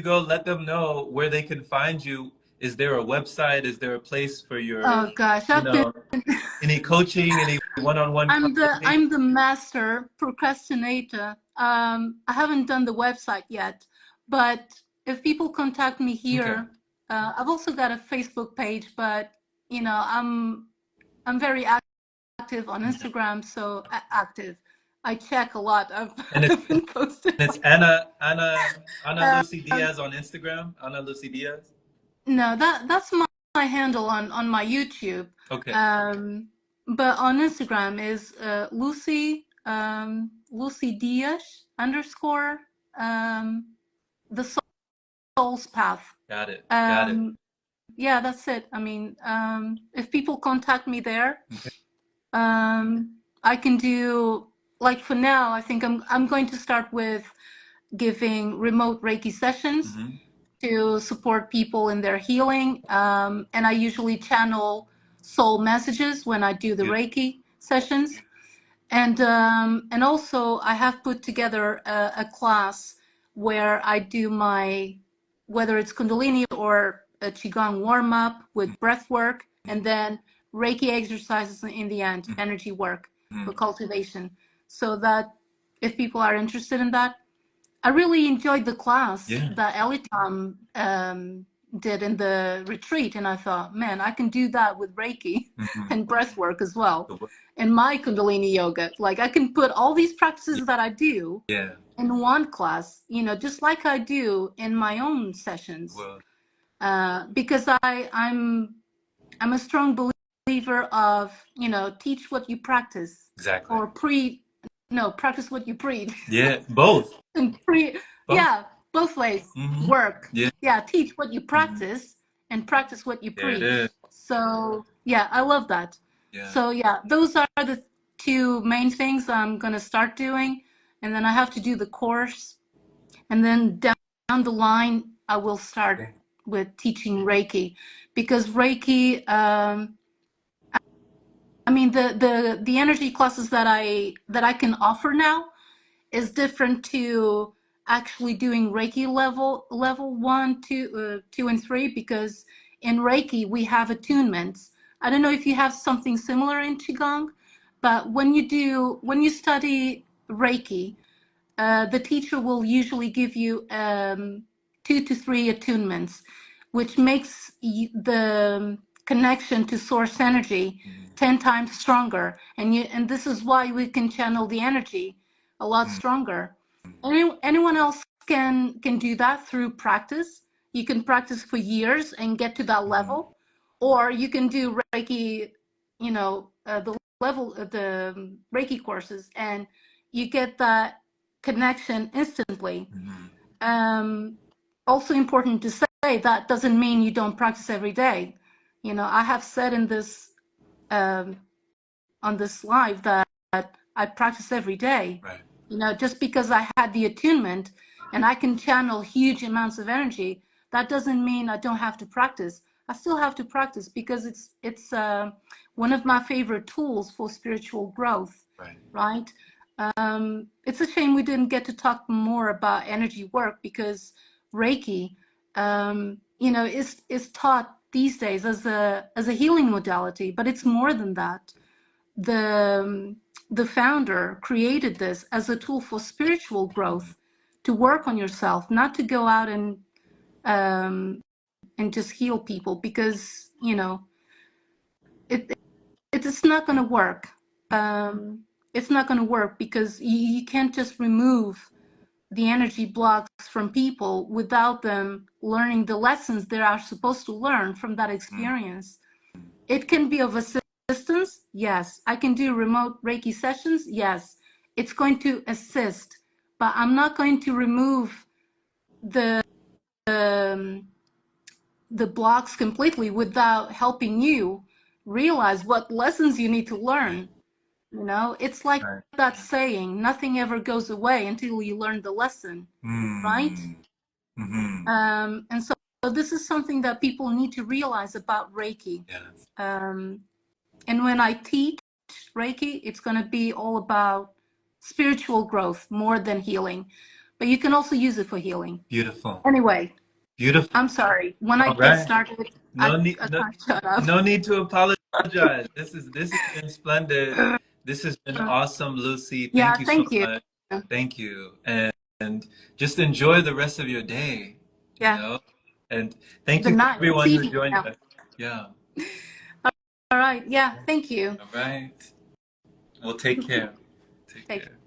go, let them know where they can find you. Is there a website? Is there a place for your, oh gosh, you I've been know, any coaching, any one-on-one consultation? I'm the master procrastinator. I haven't done the website yet, but if people contact me Okay. here, I've also got a Facebook page, but I'm very active on Okay. Instagram, so active. I check a lot. And I've been posting. it's Ana Uh, Lucy Diaz on Instagram. Ana Lucy Diaz. no, that's my handle on my YouTube. Okay. Um, but on Instagram is Lucy Diaz underscore the soul's path. Got it. Got it. Um, yeah, that's it. I mean, if people contact me there, Okay. I can do, like, for now, I think I'm going to start with giving remote Reiki sessions Hmm. to support people in their healing. And I usually channel soul messages when I do the Beautiful. Reiki sessions. And also I have put together a class where I do whether it's Kundalini or a Qigong warm up with breath work, and then Reiki exercises in the end, energy work for Hmm. cultivation. So that if people are interested in that, I really enjoyed the class Yeah. that Elitam did in the retreat, and I thought, man, I can do that with Reiki Hmm. and breath work as well, and my Kundalini yoga. Like, I can put all these practices that I do Yeah. in one class, just like I do in my own sessions, Well, because I'm a strong believer of, teach what you practice, exactly. or no, practice what you preach. Yeah. Both. And Both. yeah, both ways Hmm. work. Yeah. Yeah, teach what you Hmm. practice and practice what you There it is. preach. So yeah, I love that. Yeah. So yeah, those are the two main things I'm gonna start doing, and then I have to do the course, and then down the line I will start with teaching Reiki, because Reiki, I mean, the energy classes that I can offer now is different to actually doing Reiki level 1, 2, 2 and 3, because in Reiki we have attunements. I don't know if you have something similar in Qigong, but when you study Reiki, the teacher will usually give you 2 to 3 attunements, which makes the connection to source energy 10 times stronger. And this is why we can channel the energy a lot stronger. Anyone else can do that through practice. You can practice for years and get to that level, or you can do Reiki, the level of the Reiki courses, and you get that connection instantly. Also important to say, that doesn't mean you don't practice every day. I have said in this on this live that I practice every day. Right. Just because I had the attunement and I can channel huge amounts of energy, that doesn't mean I don't have to practice. I still have to practice because it's one of my favorite tools for spiritual growth. Right? It's a shame we didn't get to talk more about energy work, because Reiki, is taught these days as a healing modality, but it's more than that. The founder created this as a tool for spiritual growth, to work on yourself, not to go out and just heal people, because it's not going to work. It's not going to work because you can't just remove the energy blocks from people without them learning the lessons they are supposed to learn from that experience. It can be of assistance, yes. I can do remote Reiki sessions, yes. It's going to assist, but I'm not going to remove the blocks completely without helping you realize what lessons you need to learn. It's like that saying, nothing ever goes away until you learn the lesson, right? And so this is something that people need to realize about Reiki. Yes. And when I teach Reiki, it's going to be all about spiritual growth more than healing, but you can also use it for healing. Beautiful. Anyway, Beautiful. I'm sorry. When I All get right. started, No I need, can't shut up. no need to apologize. This has been splendid. This has been awesome, Lucy. Yeah, Thank you so thank you. much. Thank you. And just enjoy the rest of your day, Yeah, And thank the you for night. It's everyone who evening joined now. us. Yeah. All right. Yeah, thank you. All right. Well, take care. Take Take care.